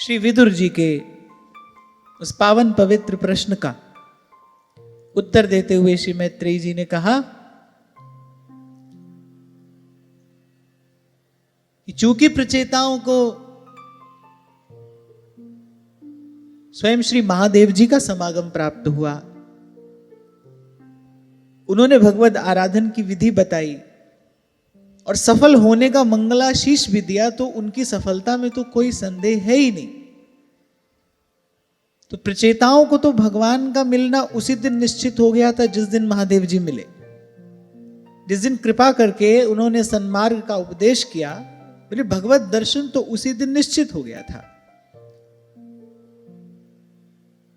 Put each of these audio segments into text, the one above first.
श्री विदुर जी के उस पावन पवित्र प्रश्न का उत्तर देते हुए श्री मैत्रेयी जी ने कहा कि चूंकि प्रचेताओं को स्वयं श्री महादेव जी का समागम प्राप्त हुआ, उन्होंने भगवद आराधन की विधि बताई और सफल होने का मंगलाशीष भी दिया, तो उनकी सफलता में तो कोई संदेह है ही नहीं। तो प्रचेताओं को तो भगवान का मिलना उसी दिन निश्चित हो गया था जिस दिन महादेव जी मिले, जिस दिन कृपा करके उन्होंने सन्मार्ग का उपदेश किया, बोले भगवत दर्शन तो उसी दिन निश्चित हो गया था।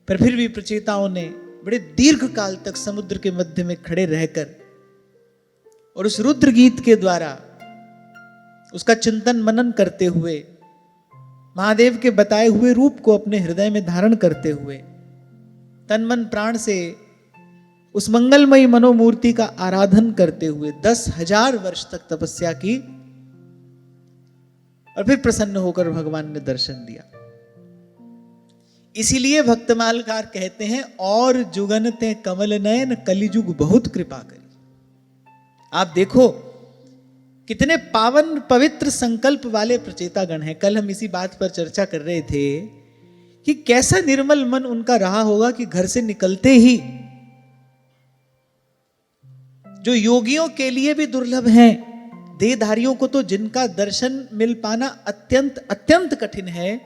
पर फिर भी प्रचेताओं ने बड़े दीर्घ काल तक समुद्र के मध्य में खड़े रहकर और उस रुद्र गीत के द्वारा उसका चिंतन मनन करते हुए, महादेव के बताए हुए रूप को अपने हृदय में धारण करते हुए, तन मन प्राण से उस मंगलमयी मनोमूर्ति का आराधन करते हुए 10,000 वर्ष तक तपस्या की और फिर प्रसन्न होकर भगवान ने दर्शन दिया। इसीलिए भक्तमालकार कहते हैं, और जुगनते कमल नयन कलिजुग बहुत कृपा करी। आप देखो कितने पावन पवित्र संकल्प वाले प्रचेतागण हैं। कल हम इसी बात पर चर्चा कर रहे थे कि कैसा निर्मल मन उनका रहा होगा कि घर से निकलते ही, जो योगियों के लिए भी दुर्लभ हैं, देहधारियों को तो जिनका दर्शन मिल पाना अत्यंत अत्यंत कठिन है,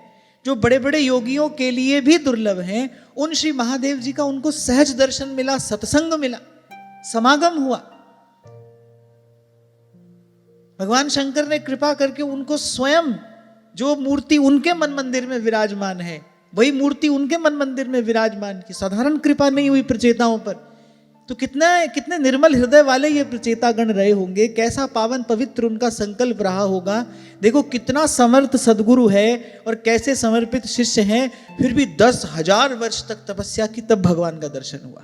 जो बड़े बड़े योगियों के लिए भी दुर्लभ हैं, उन श्री महादेव जी का उनको सहज दर्शन मिला, सत्संग मिला, समागम हुआ। भगवान शंकर ने कृपा करके उनको स्वयं जो मूर्ति उनके मन मंदिर में विराजमान है, वही मूर्ति उनके मन मंदिर में विराजमान की। साधारण कृपा नहीं हुई प्रचेताओं पर, तो कितने निर्मल हृदय वाले ये प्रचेतागण रहे होंगे, कैसा पावन पवित्र उनका संकल्प रहा होगा। देखो कितना समर्थ सदगुरु है और कैसे समर्पित शिष्य हैं, फिर भी 10,000 वर्ष तक तपस्या की, तब भगवान का दर्शन हुआ।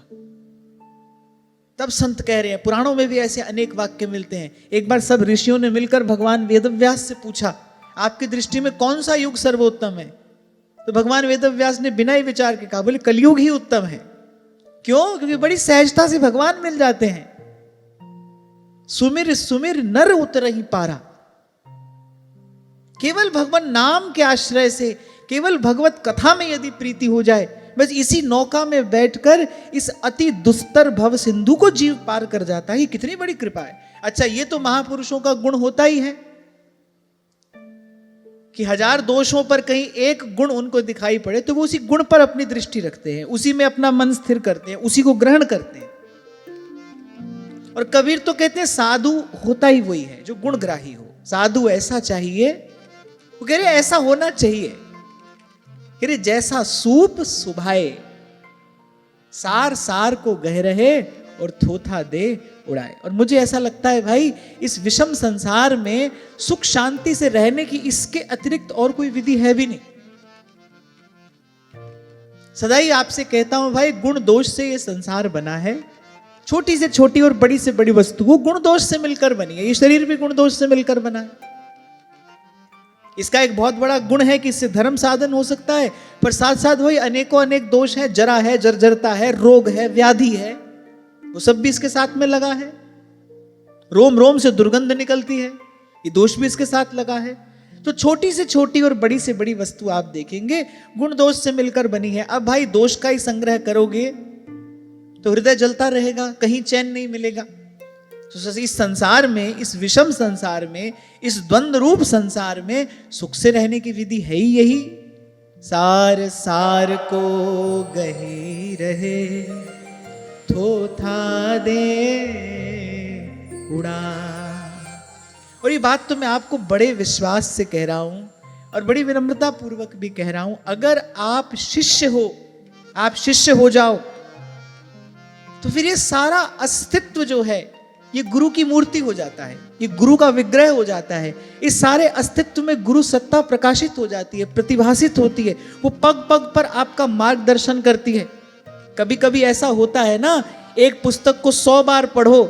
तब संत कह रहे हैं, पुराणों में भी ऐसे अनेक वाक्य मिलते हैं। एक बार सब ऋषियों ने मिलकर भगवान वेदव्यास से पूछा, आपकी दृष्टि में कौन सा युग सर्वोत्तम है? तो भगवान वेदव्यास ने बिना ही विचार के कहा, बोले कलयुग ही उत्तम है। क्यों? क्योंकि बड़ी सहजता से भगवान मिल जाते हैं। सुमिर सुमिर नर उतरहि पारा। केवल भगवान नाम के आश्रय से, केवल भगवत कथा में यदि प्रीति हो जाए, बस इसी नौका में बैठकर इस अति दुस्तर भव सिंधु को जीव पार कर जाता है। ये कितनी बड़ी कृपा है। अच्छा, ये तो महापुरुषों का गुण होता ही है कि 1000 दोषों पर कहीं एक गुण उनको दिखाई पड़े तो वो उसी गुण पर अपनी दृष्टि रखते हैं, उसी में अपना मन स्थिर करते हैं, उसी को ग्रहण करते हैं। और कबीर तो कहते हैं साधु होता ही वही है जो गुणग्राही हो। साधु ऐसा चाहिए, वो कह रहे ऐसा होना चाहिए, कह रहे जैसा सूप सुभाए, सार सार को गह रहे और थोथा दे उड़ाए। और मुझे ऐसा लगता है भाई, इस विषम संसार में सुख शांति से रहने की इसके अतिरिक्त और कोई विधि है भी नहीं। सदा ही आपसे कहता हूं भाई, गुण दोष से ये संसार बना है। छोटी से छोटी और बड़ी से बड़ी वस्तु वो गुण दोष से मिलकर बनी है। ये शरीर भी गुण दोष से मिलकर बना है। इसका एक बहुत बड़ा गुण है कि इससे धर्म साधन हो सकता है, पर साथ साथ वही अनेकों अनेक दोष है, जरा है, जर्जरता है, रोग है, व्याधि है, वो सब भी इसके साथ में लगा है। रोम रोम से दुर्गंध निकलती है, ये दोष भी इसके साथ लगा है। तो छोटी से छोटी और बड़ी से बड़ी वस्तु आप देखेंगे गुण दोष से मिलकर बनी है। अब भाई दोष का ही संग्रह करोगे तो हृदय जलता रहेगा, कहीं चैन नहीं मिलेगा। तो इस संसार में, इस विषम संसार में, इस द्वंद्व रूप संसार में सुख से रहने की विधि है ही यही। सार सार को गही रहे, थोथा दे उड़ा। और ये बात तो मैं आपको बड़े विश्वास से कह रहा हूं और बड़ी विनम्रता पूर्वक भी कह रहा हूं। अगर आप शिष्य हो, आप शिष्य हो जाओ, तो फिर ये सारा अस्तित्व जो है ये गुरु की मूर्ति हो जाता है, ये गुरु का विग्रह हो जाता है। इस सारे अस्तित्व में गुरु सत्ता प्रकाशित हो जाती है, प्रतिभासित होती है। वो पग पग पर आपका मार्गदर्शन करती है। कभी कभी ऐसा होता है ना, एक पुस्तक को 100 बार पढ़ो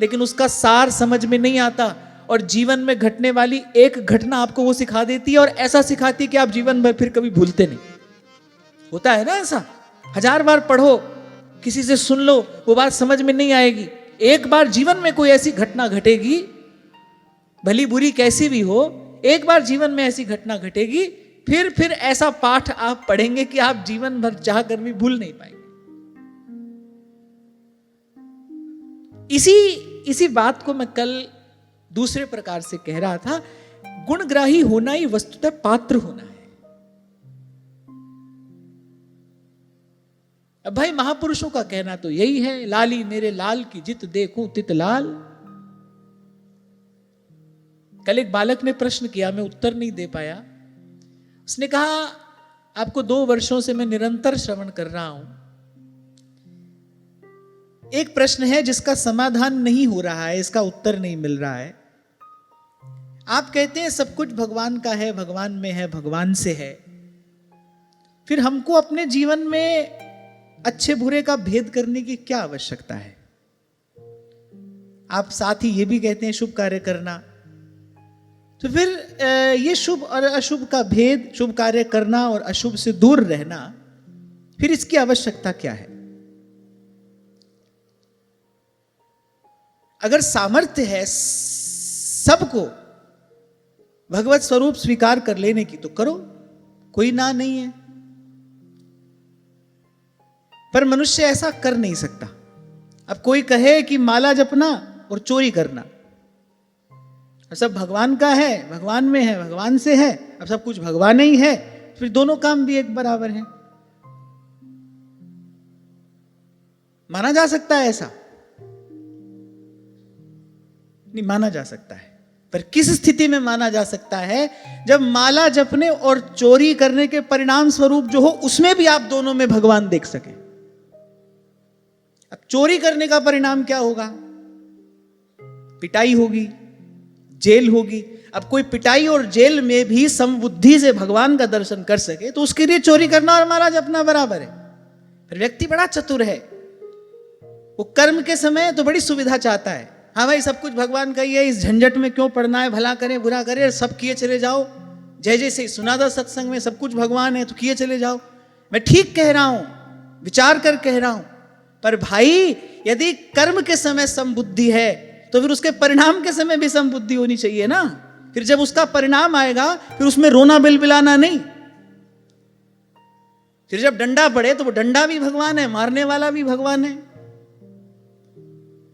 लेकिन उसका सार समझ में नहीं आता, और जीवन में घटने वाली एक घटना आपको वो सिखा देती है, और ऐसा सिखाती है कि आप जीवन भर फिर कभी भूलते नहीं। होता है ना ऐसा, 1000 बार पढ़ो, किसी से सुन लो, वो बात समझ में नहीं आएगी। एक बार जीवन में कोई ऐसी घटना घटेगी, भली बुरी कैसी भी हो, एक बार जीवन में ऐसी घटना घटेगी, फिर ऐसा पाठ आप पढ़ेंगे कि आप जीवन भर चाह कर भी भूल नहीं पाएंगे। इसी बात को मैं कल दूसरे प्रकार से कह रहा था। गुणग्राही होना ही वस्तुतः पात्र होना है। अब भाई महापुरुषों का कहना तो यही है, लाली मेरे लाल की जित देखूं तित लाल। कल एक बालक ने प्रश्न किया, मैं उत्तर नहीं दे पाया। उसने कहा, आपको 2 वर्षों से मैं निरंतर श्रवण कर रहा हूं, एक प्रश्न है जिसका समाधान नहीं हो रहा है, इसका उत्तर नहीं मिल रहा है। आप कहते हैं सब कुछ भगवान का है, भगवान में है, भगवान से है, फिर हमको अपने जीवन में अच्छे बुरे का भेद करने की क्या आवश्यकता है? आप साथ ही ये भी कहते हैं शुभ कार्य करना, तो फिर ये शुभ और अशुभ का भेद, शुभ कार्य करना और अशुभ से दूर रहना, फिर इसकी आवश्यकता क्या है? अगर सामर्थ्य है सबको भगवत स्वरूप स्वीकार कर लेने की तो करो, कोई ना नहीं है। पर मनुष्य ऐसा कर नहीं सकता। अब कोई कहे कि माला जपना और चोरी करना, सब भगवान का है, भगवान में है, भगवान से है, अब सब कुछ भगवान ही है, फिर दोनों काम भी एक बराबर हैं। माना जा सकता है ऐसा? नहीं माना जा सकता है। पर किस स्थिति में माना जा सकता है? जब माला जपने और चोरी करने के परिणाम स्वरूप जो हो, उसमें भी आप दोनों में भगवान देख सके। अब चोरी करने का परिणाम क्या होगा? पिटाई होगी, जेल होगी। अब कोई पिटाई और जेल में भी समबुद्धि से भगवान का दर्शन कर सके तो उसके लिए चोरी करना और माला जपना बराबर है। फिर व्यक्ति बड़ा चतुर है, वो कर्म के समय तो बड़ी सुविधा चाहता है। हाँ भाई सब कुछ भगवान का ही है, इस झंझट में क्यों पड़ना है, भला करे बुरा करे सब किए चले जाओ। जय जैसे सुना था सत्संग में, सब कुछ भगवान है तो किए चले जाओ। मैं ठीक कह रहा हूं, विचार कर कह रहा हूं। पर भाई यदि कर्म के समय समबुद्धि है तो फिर उसके परिणाम के समय भी समबुद्धि होनी चाहिए ना। फिर जब उसका परिणाम आएगा फिर उसमें रोना बिलबिलाना नहीं। फिर जब डंडा पड़े तो वो डंडा भी भगवान है, मारने वाला भी भगवान है।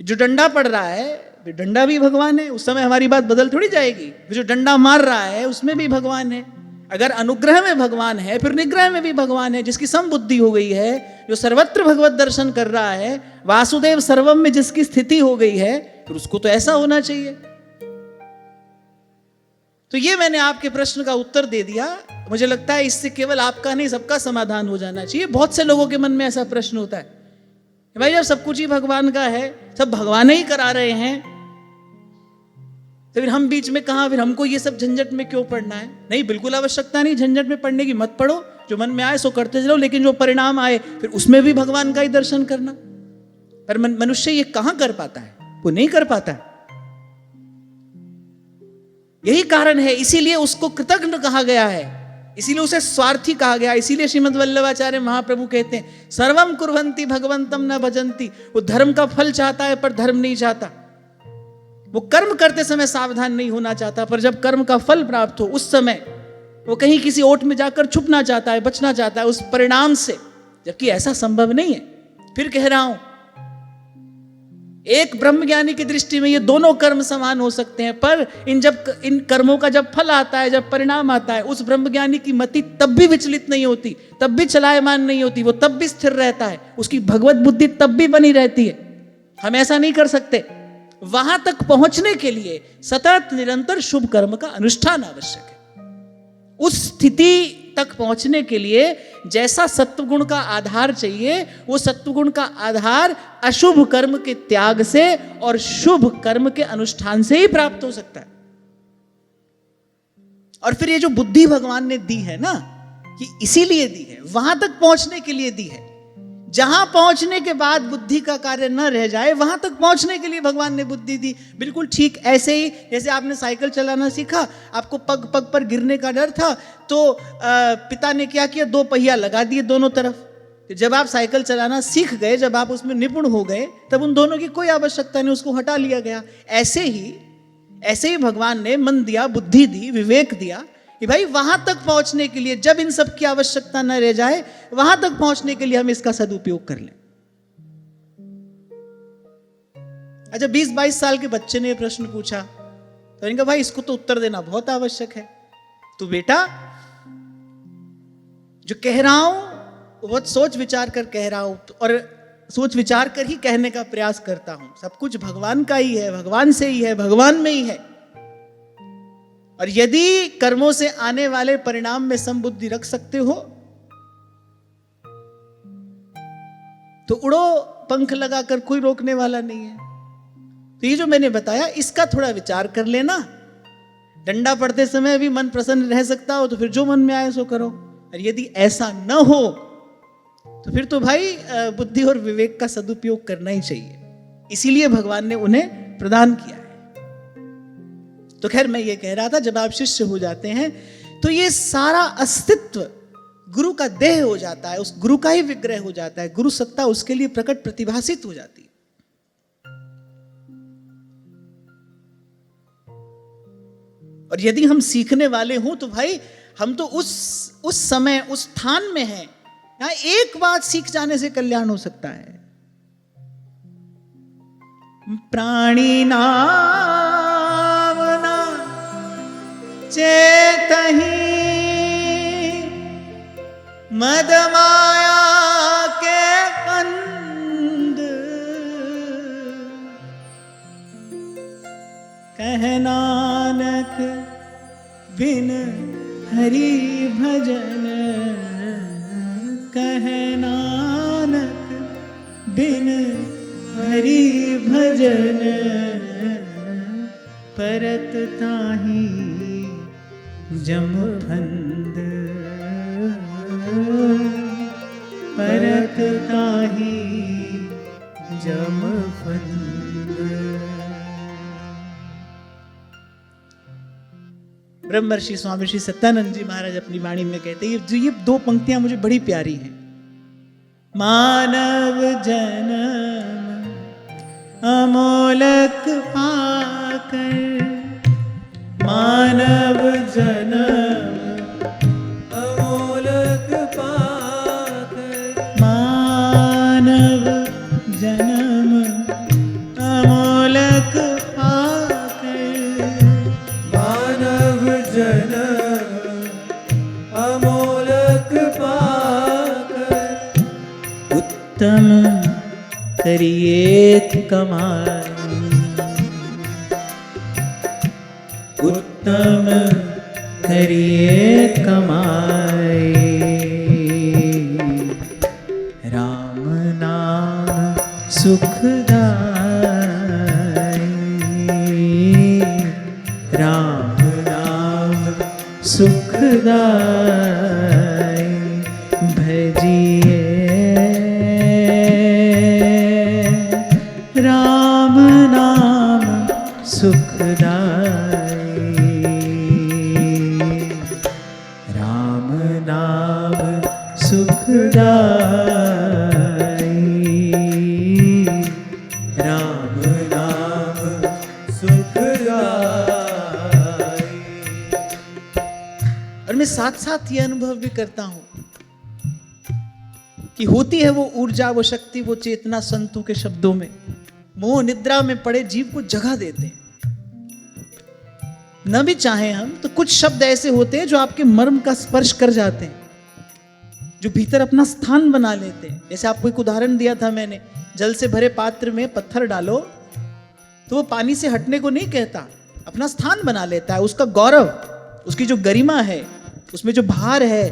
जो डंडा पड़ रहा है फिर डंडा भी भगवान है, उस समय हमारी बात बदल थोड़ी जाएगी। फिर जो डंडा मार रहा है उसमें भी भगवान है। अगर अनुग्रह में भगवान है फिर निग्रह में भी भगवान है। जिसकी समबुद्धि हो गई है, जो सर्वत्र भगवत दर्शन कर रहा है, वासुदेव सर्वम में जिसकी स्थिति हो गई है, फिर उसको तो ऐसा होना चाहिए। तो ये मैंने आपके प्रश्न का उत्तर दे दिया। मुझे लगता है इससे केवल आपका नहीं सबका समाधान हो जाना चाहिए। बहुत से लोगों के मन में ऐसा प्रश्न होता है, भाई जब सब कुछ ही भगवान का है, सब भगवान ही करा रहे हैं, तो फिर हम बीच में कहां, फिर हमको ये सब झंझट में क्यों पड़ना है? नहीं, बिल्कुल आवश्यकता नहीं झंझट में पड़ने की। मत पड़ो, जो मन में आए सो करते चलो, लेकिन जो परिणाम आए फिर उसमें भी भगवान का ही दर्शन करना। पर मनुष्य ये कहां कर पाता है? वो नहीं कर पाता है। यही कारण है, इसीलिए उसको कृतज्ञ कहा गया है, इसीलिए उसे स्वार्थी कहा गया। इसीलिए श्रीमद् वल्लभाचार्य महाप्रभु कहते हैं सर्वम कुर्वन्ति भगवंतम न भजन्ति। वो धर्म का फल चाहता है पर धर्म नहीं चाहता। वो कर्म करते समय सावधान नहीं होना चाहता, पर जब कर्म का फल प्राप्त हो उस समय वो कहीं किसी ओट में जाकर छुपना चाहता है, बचना चाहता है उस परिणाम से, जबकि ऐसा संभव नहीं है। फिर कह रहा हूं, एक ब्रह्मज्ञानी की दृष्टि में ये दोनों कर्म समान हो सकते हैं, पर इन कर्मों का जब फल आता है, जब परिणाम आता है, उस ब्रह्मज्ञानी की मति तब भी विचलित नहीं होती, तब भी चलायमान नहीं होती, वो तब भी स्थिर रहता है, उसकी भगवत बुद्धि तब भी बनी रहती है। हम ऐसा नहीं कर सकते। वहां तक पहुंचने के लिए सतत निरंतर शुभ कर्म का अनुष्ठान आवश्यक है। उस स्थिति तक पहुंचने के लिए जैसा सत्वगुण का आधार चाहिए, वो सत्वगुण का आधार अशुभ कर्म के त्याग से और शुभ कर्म के अनुष्ठान से ही प्राप्त हो सकता है। और फिर ये जो बुद्धि भगवान ने दी है ना, कि इसीलिए दी है, वहां तक पहुंचने के लिए दी है। जहां पहुंचने के बाद बुद्धि का कार्य न रह जाए, वहां तक पहुंचने के लिए भगवान ने बुद्धि दी। बिल्कुल ठीक ऐसे ही जैसे आपने साइकिल चलाना सीखा, आपको पग पग पर गिरने का डर था, तो पिता ने क्या किया, 2 पहिया लगा दिए दोनों तरफ। जब आप साइकिल चलाना सीख गए, जब आप उसमें निपुण हो गए, तब उन दोनों की कोई आवश्यकता नहीं, उसको हटा लिया गया। ऐसे ही भगवान ने मन दिया, बुद्धि दी, विवेक दिया कि भाई वहां तक पहुंचने के लिए, जब इन सब की आवश्यकता न रह जाए, वहां तक पहुंचने के लिए हम इसका सदुपयोग कर लें। अच्छा, 20-22 साल के बच्चे ने यह प्रश्न पूछा, तो इनका भाई इसको तो उत्तर देना बहुत आवश्यक है। तो बेटा, जो कह रहा हूं बहुत सोच विचार कर कह रहा हूं, और सोच विचार कर ही कहने का प्रयास करता हूं। सब कुछ भगवान का ही है, भगवान से ही है, भगवान में ही है। और यदि कर्मों से आने वाले परिणाम में समबुद्धि रख सकते हो, तो उड़ो, पंख लगाकर कोई रोकने वाला नहीं है। तो ये जो मैंने बताया, इसका थोड़ा विचार कर लेना। डंडा पड़ते समय भी मन प्रसन्न रह सकता हो, तो फिर जो मन में आए सो करो। और यदि ऐसा न हो, तो फिर तो भाई बुद्धि और विवेक का सदुपयोग करना ही चाहिए। इसीलिए भगवान ने उन्हें प्रदान किया है। तो खैर, मैं ये कह रहा था, जब आप शिष्य हो जाते हैं, तो ये सारा अस्तित्व गुरु का देह हो जाता है, उस गुरु का ही विग्रह हो जाता है। गुरु सत्ता उसके लिए प्रकट प्रतिभासित हो जाती है। और यदि हम सीखने वाले हों, तो भाई हम तो उस समय, उस स्थान में हैं, यहां एक बात सीख जाने से कल्याण हो सकता है। प्राणी नाम ना चेतहि, मद माया के बंद, कह नानक बिन हरि भजन, कह नानक बिन हरि भजन, परत ताहि जम फंद, परत ताहि जम फंद। ब्रह्मर्षि स्वामी श्री सत्यानंद जी महाराज अपनी वाणी में कहते हैं, ये 2 पंक्तियां मुझे बड़ी प्यारी हैं। मानव जन्म अमोलक पाकर, मानव जन्म अमोलक पाकर, मानव जन्म अमोलक पाकर, मानव जन्म अमोलक पाकर, उत्तम करिए कमाई, उत्तम करिए कमाई, राम नाम सुखदाई, राम नाम सुखदाई, भजिए राम नाम सुखदाई, राम नाम सुखदाई, राम नाम सुखदाई। और मैं साथ साथ ये अनुभव भी करता हूं कि होती है वो ऊर्जा, वो शक्ति, वो चेतना संतों के शब्दों में। मोह निद्रा में पड़े जीव को जगह देते हैं। न भी चाहें हम, तो कुछ शब्द ऐसे होते हैं जो आपके मर्म का स्पर्श कर जाते हैं, जो भीतर अपना स्थान बना लेते हैं। जैसे आपको एक उदाहरण दिया था मैंने, जल से भरे पात्र में पत्थर डालो तो वो पानी से हटने को नहीं कहता, अपना स्थान बना लेता है। उसका गौरव, उसकी जो गरिमा है, उसमें जो भार है,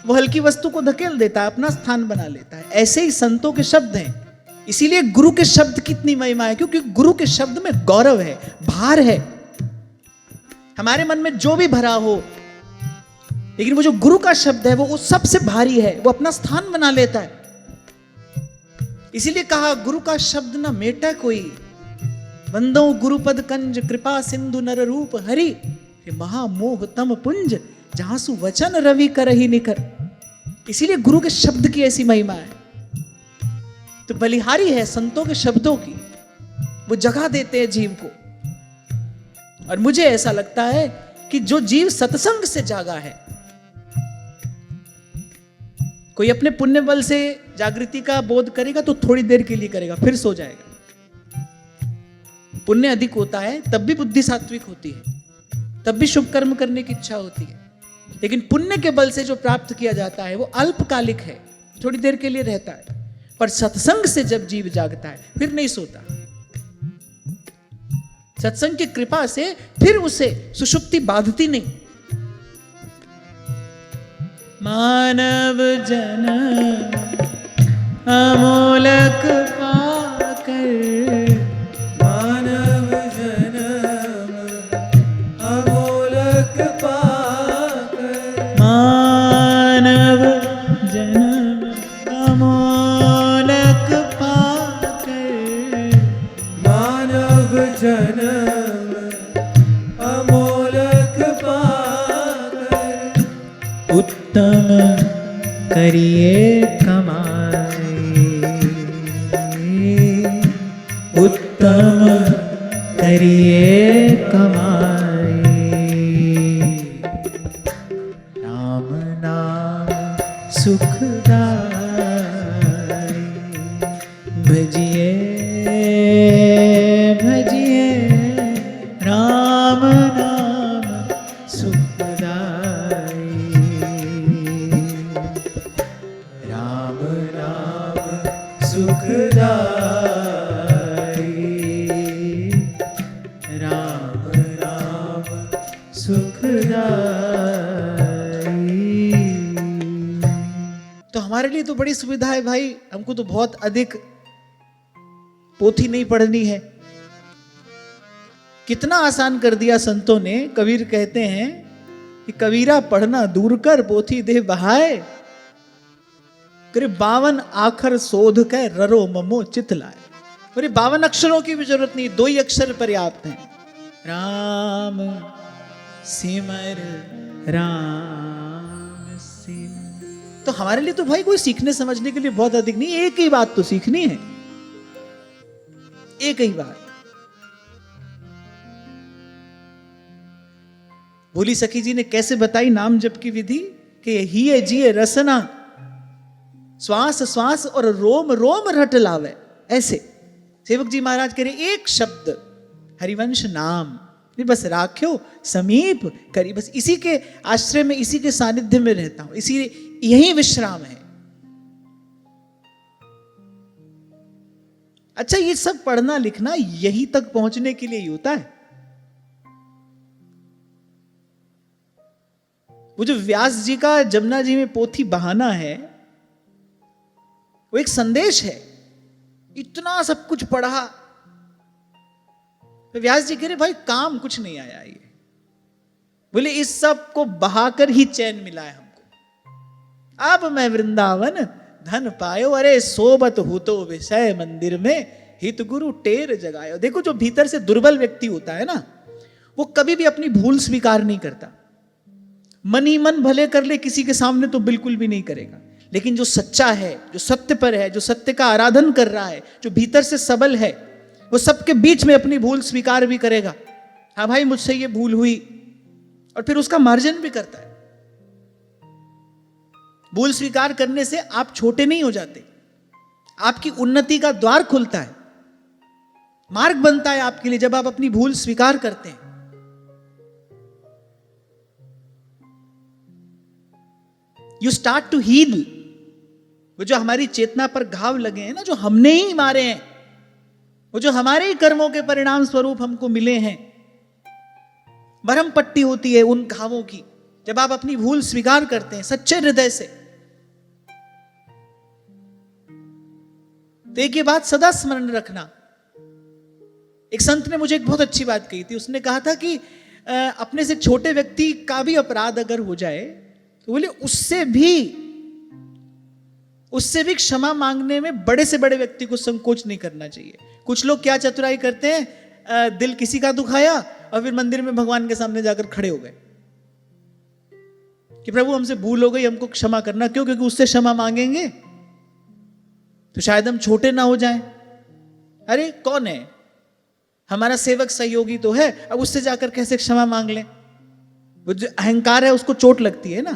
वो हल्की वस्तु को धकेल देता है, अपना स्थान बना लेता है। ऐसे ही संतों के शब्द हैं। इसीलिए गुरु के शब्द कितनी महिमा है, क्योंकि गुरु के शब्द में गौरव है, भार है। हमारे मन में जो भी भरा हो, लेकिन वो जो गुरु का शब्द है वो सबसे भारी है, वो अपना स्थान बना लेता है। इसीलिए कहा गुरु का शब्द ना मेटा कोई, वंदो गुरुपद कंज कृपा सिंधु नर रूप हरि, महामोह तम पुंज जहासु वचन रवि करहि निकर। इसीलिए गुरु के शब्द की ऐसी महिमा है। तो बलिहारी है संतों के शब्दों की, वो जगह देते हैं जीव को। और मुझे ऐसा लगता है कि जो जीव सत्संग से जागा है, कोई अपने पुण्य बल से जागृति का बोध करेगा तो थोड़ी देर के लिए करेगा, फिर सो जाएगा। पुण्य अधिक होता है तब भी बुद्धि सात्विक होती है, तब भी शुभ कर्म करने की इच्छा होती है। लेकिन पुण्य के बल से जो प्राप्त किया जाता है वो अल्पकालिक है, थोड़ी देर के लिए रहता है। पर सत्संग से जब जीव जागता है फिर नहीं सोता। सत्संग की कृपा से फिर उसे सुषुप्ति बाधती नहीं। मानव जन्म अमोलक पाकर, मानव जन्म अमोलक पाकर, मानव जन्म अमोलक पाकर, मानव जन्म अमोलक पाकर, उत्तम करिए कमाई, उत्तम करिए कमाई, राम नाम सुखदाई, भजिए भजिए राम नाम सुखदाई, राम नाम सुखदाई, राम राम सुखदाई। तो हमारे लिए तो बड़ी सुविधा है भाई, हमको तो बहुत अधिक पोथी नहीं पढ़नी है। कितना आसान कर दिया संतों ने। कबीर कहते हैं कि कबीरा पढ़ना दूर कर, पोथी दे बहाए, करे 52 आखर शोध के ररो ममो चित लाए। बोले 52 अक्षरों की भी जरूरत नहीं, 2 ही अक्षर पर्याप्त हैं। राम सिमर राम सिमर। तो हमारे लिए तो भाई कोई सीखने समझने के लिए बहुत अधिक नहीं, एक ही बात तो सीखनी है, एक ही बात। भोली सखी जी ने कैसे बताई नाम जप की विधि कि हिये जिये रसना, श्वास श्वास और रोम रोम रट लावे। ऐसे सेवक जी महाराज कह रहे एक शब्द हरिवंश नाम बस राख्यो समीप करी, बस इसी के आश्रय में, इसी के सानिध्य में रहता हूं, इसी यही विश्राम है। अच्छा, ये सब पढ़ना लिखना यही तक पहुंचने के लिए ही होता है। वो जो व्यास जी का जमुना जी में पोथी बहाना है, वो एक संदेश है। इतना सब कुछ पढ़ा तो व्यास जी कह रहे भाई काम कुछ नहीं आया ये। बोले इस सब को बहाकर ही चैन मिला है हमको। अब मैं वृंदावन धन पायो, अरे सोबत हो तो विषय मंदिर में हित गुरु टेर जगायो। देखो जो भीतर से दुर्बल व्यक्ति होता है ना, वो कभी भी अपनी भूल स्वीकार नहीं करता। मन ही मन भले कर ले किसी के सामने तो बिल्कुल भी नहीं करेगा, लेकिन जो सच्चा है, जो सत्य पर है, जो सत्य का आराधन कर रहा है, जो भीतर से सबल है, वो सबके बीच में अपनी भूल स्वीकार भी करेगा। हाँ भाई मुझसे ये भूल हुई, और फिर उसका मार्जन भी करता है। भूल स्वीकार करने से आप छोटे नहीं हो जाते, आपकी उन्नति का द्वार खुलता है, मार्ग बनता है आपके लिए जब आप अपनी भूल स्वीकार करते हैं। You start to heal. वो जो हमारी चेतना पर घाव लगे हैं ना, जो हमने ही मारे हैं, वो जो हमारे ही कर्मों के परिणाम स्वरूप हमको मिले हैं, मरहम पट्टी होती है उन घावों की जब आप अपनी भूल स्वीकार करते हैं सच्चे हृदय से। तो एक ये बात सदा स्मरण रखना। एक संत ने मुझे एक बहुत अच्छी बात कही थी। उसने कहा था कि अपने से छोटे व्यक्ति का भी अपराध अगर हो जाए तो बोले उससे भी उससे भी क्षमा मांगने में बड़े से बड़े व्यक्ति को संकोच नहीं करना चाहिए। कुछ लोग क्या चतुराई करते हैं, दिल किसी का दुखाया और फिर मंदिर में भगवान के सामने जाकर खड़े हो गए कि प्रभु हमसे भूल हो गई, हमको क्षमा करना। क्यों? क्योंकि उससे क्षमा मांगेंगे तो शायद हम छोटे ना हो जाएं। अरे कौन है? हमारा सेवक सहयोगी तो है, अब उससे जाकर कैसे क्षमा मांग लें? वो जो अहंकार है उसको चोट लगती है ना।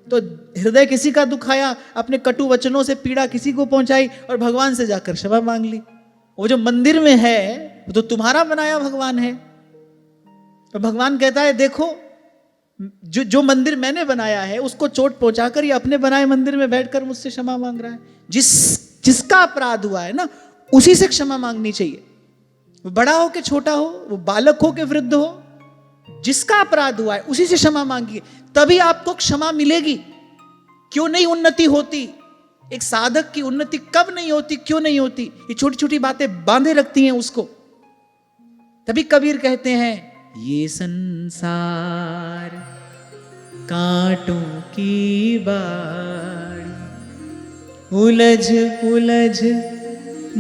तो हृदय किसी का दुखाया, अपने कटु वचनों से पीड़ा किसी को पहुंचाई और भगवान से जाकर क्षमा मांग ली। वो जो मंदिर में है वो तो तुम्हारा बनाया भगवान है। और भगवान कहता है देखो, जो मंदिर मैंने बनाया है उसको चोट पहुंचाकर ये अपने बनाए मंदिर में बैठकर मुझसे क्षमा मांग रहा है। जिसका अपराध हुआ है ना, उसी से क्षमा मांगनी चाहिए। वो बड़ा हो कि छोटा हो, वो बालक हो कि वृद्ध हो, जिसका अपराध हुआ है उसी से क्षमा मांगिए, तभी आपको क्षमा मिलेगी। क्यों नहीं उन्नति होती? एक साधक की उन्नति कब नहीं होती, क्यों नहीं होती? ये छोटी छोटी बातें बांधे रखती हैं उसको। तभी कबीर कहते हैं, ये संसार कांटों की बाड़ी, उलझ उलझ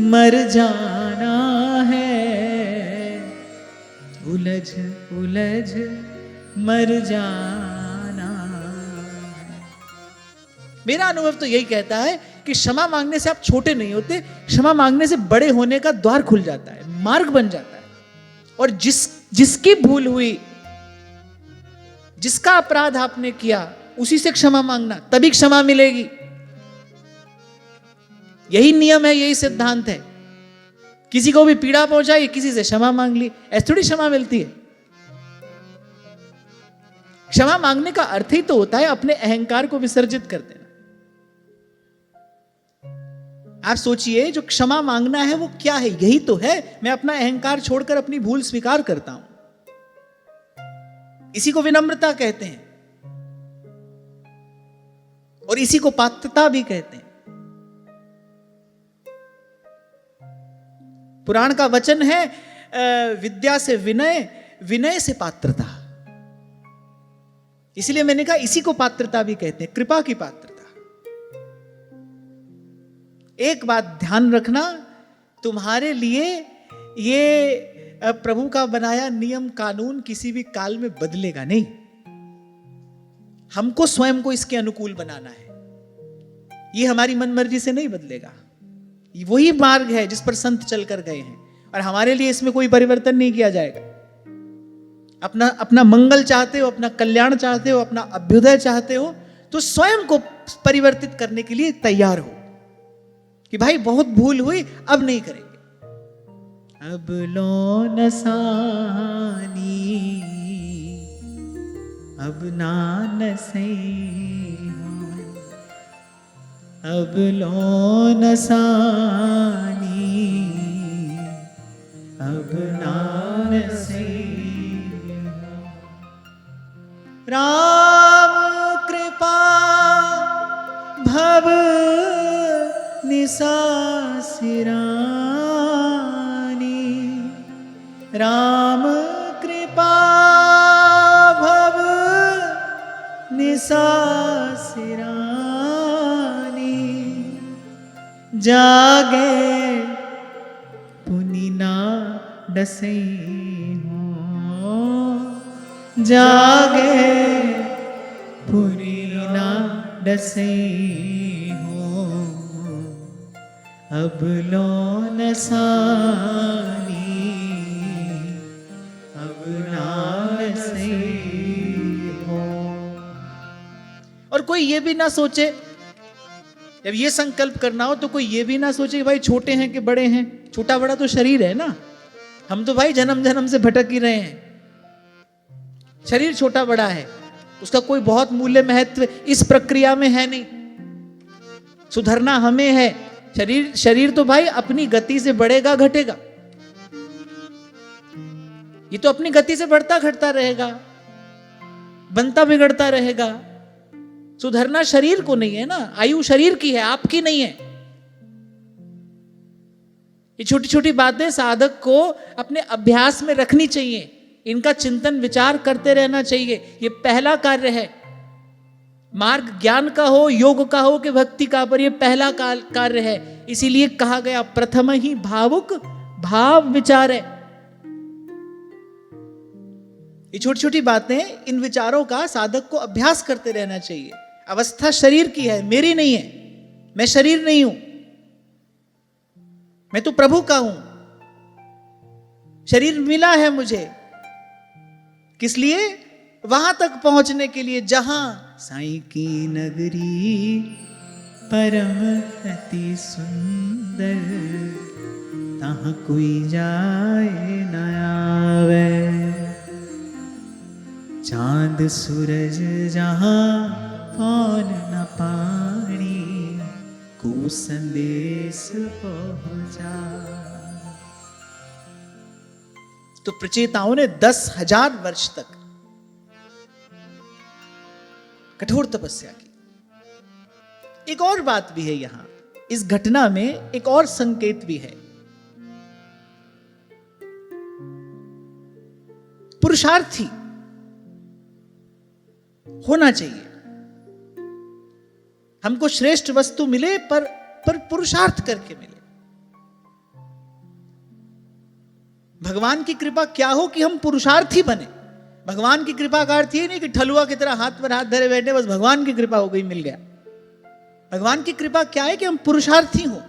मर जाना है, उलझ उलझ मर जाना है। मेरा अनुभव तो यही कहता है कि क्षमा मांगने से आप छोटे नहीं होते, क्षमा मांगने से बड़े होने का द्वार खुल जाता है, मार्ग बन जाता है। और जिसकी भूल हुई, जिसका अपराध आपने किया, उसी से क्षमा मांगना, तभी क्षमा मिलेगी। यही नियम है, यही सिद्धांत है। किसी को भी पीड़ा पहुंचाई, किसी से क्षमा मांग ली, ऐसी थोड़ी क्षमा मिलती है। क्षमा मांगने का अर्थ ही तो होता है अपने अहंकार को विसर्जित कर देना। आप सोचिए, जो क्षमा मांगना है वो क्या है? यही तो है, मैं अपना अहंकार छोड़कर अपनी भूल स्वीकार करता हूं। इसी को विनम्रता कहते हैं और इसी को पात्रता भी कहते हैं। पुराण का वचन है, विद्या से विनय, विनय से पात्रता। इसलिए मैंने कहा इसी को पात्रता भी कहते हैं, कृपा की पात्रता। एक बात ध्यान रखना, तुम्हारे लिए ये प्रभु का बनाया नियम कानून किसी भी काल में बदलेगा नहीं। हमको स्वयं को इसके अनुकूल बनाना है। ये हमारी मनमर्जी से नहीं बदलेगा। वही मार्ग है जिस पर संत चलकर गए हैं, और हमारे लिए इसमें कोई परिवर्तन नहीं किया जाएगा। अपना मंगल चाहते हो, अपना कल्याण चाहते हो, अपना अभ्युदय चाहते हो, तो स्वयं को परिवर्तित करने के लिए तैयार हो कि भाई बहुत भूल हुई, अब नहीं करेंगे। अब लो नसानी अब नानसे हो, अब लो नसानी अब नानसे हो। राम कृपा भव निसासिरानी, राम कृपा भव निसासिरानी, जागे पुनि ना डसे हो, जागे पुनि ना डसे हो, अब लो नसानी अब नासे हो। और कोई ये भी ना सोचे, जब ये संकल्प करना हो तो कोई ये भी ना सोचे कि भाई छोटे हैं कि बड़े हैं। छोटा बड़ा तो शरीर है ना, हम तो भाई जन्म जन्म से भटक ही रहे हैं। शरीर छोटा बड़ा है, उसका कोई बहुत मूल्य महत्व इस प्रक्रिया में है नहीं। सुधरना हमें है। शरीर तो भाई अपनी गति से बढ़ेगा घटेगा, ये तो अपनी गति से बढ़ता घटता रहेगा, बनता बिगड़ता रहेगा। सुधरना शरीर को नहीं है ना, आयु शरीर की है, आपकी नहीं है। ये छोटी छोटी बातें साधक को अपने अभ्यास में रखनी चाहिए, इनका चिंतन विचार करते रहना चाहिए। ये पहला कार्य है। मार्ग ज्ञान का हो, योग का हो कि भक्ति का, पर यह पहला कार्य है। इसीलिए कहा गया प्रथम ही भावुक भाव विचार है। ये छोटी छोटी बातें, इन विचारों का साधक को अभ्यास करते रहना चाहिए। अवस्था शरीर की है, मेरी नहीं है। मैं शरीर नहीं हूं, मैं तो प्रभु का हूं। शरीर मिला है मुझे किस लिए? वहां तक पहुंचने के लिए जहां साईं की नगरी परम अति सुंदर, तहां कोई जाए न आवे। चांद सूरज जहां पौन न पानी, को संदेश पहुंचा। तो प्रचेताओं ने 10,000 वर्ष तक कठोर तपस्या की। एक और बात भी है यहां, इस घटना में एक और संकेत भी है। पुरुषार्थी होना चाहिए। हमको श्रेष्ठ वस्तु मिले पर पुरुषार्थ करके मिले। भगवान की कृपा क्या हो कि हम पुरुषार्थी बने। भगवान की कृपा का अर्थ ये नहीं कि ठलुआ की तरह हाथ पर हाथ धरे बैठे, बस भगवान की कृपा हो गई, मिल गया। भगवान की कृपा क्या है कि हम पुरुषार्थी हो।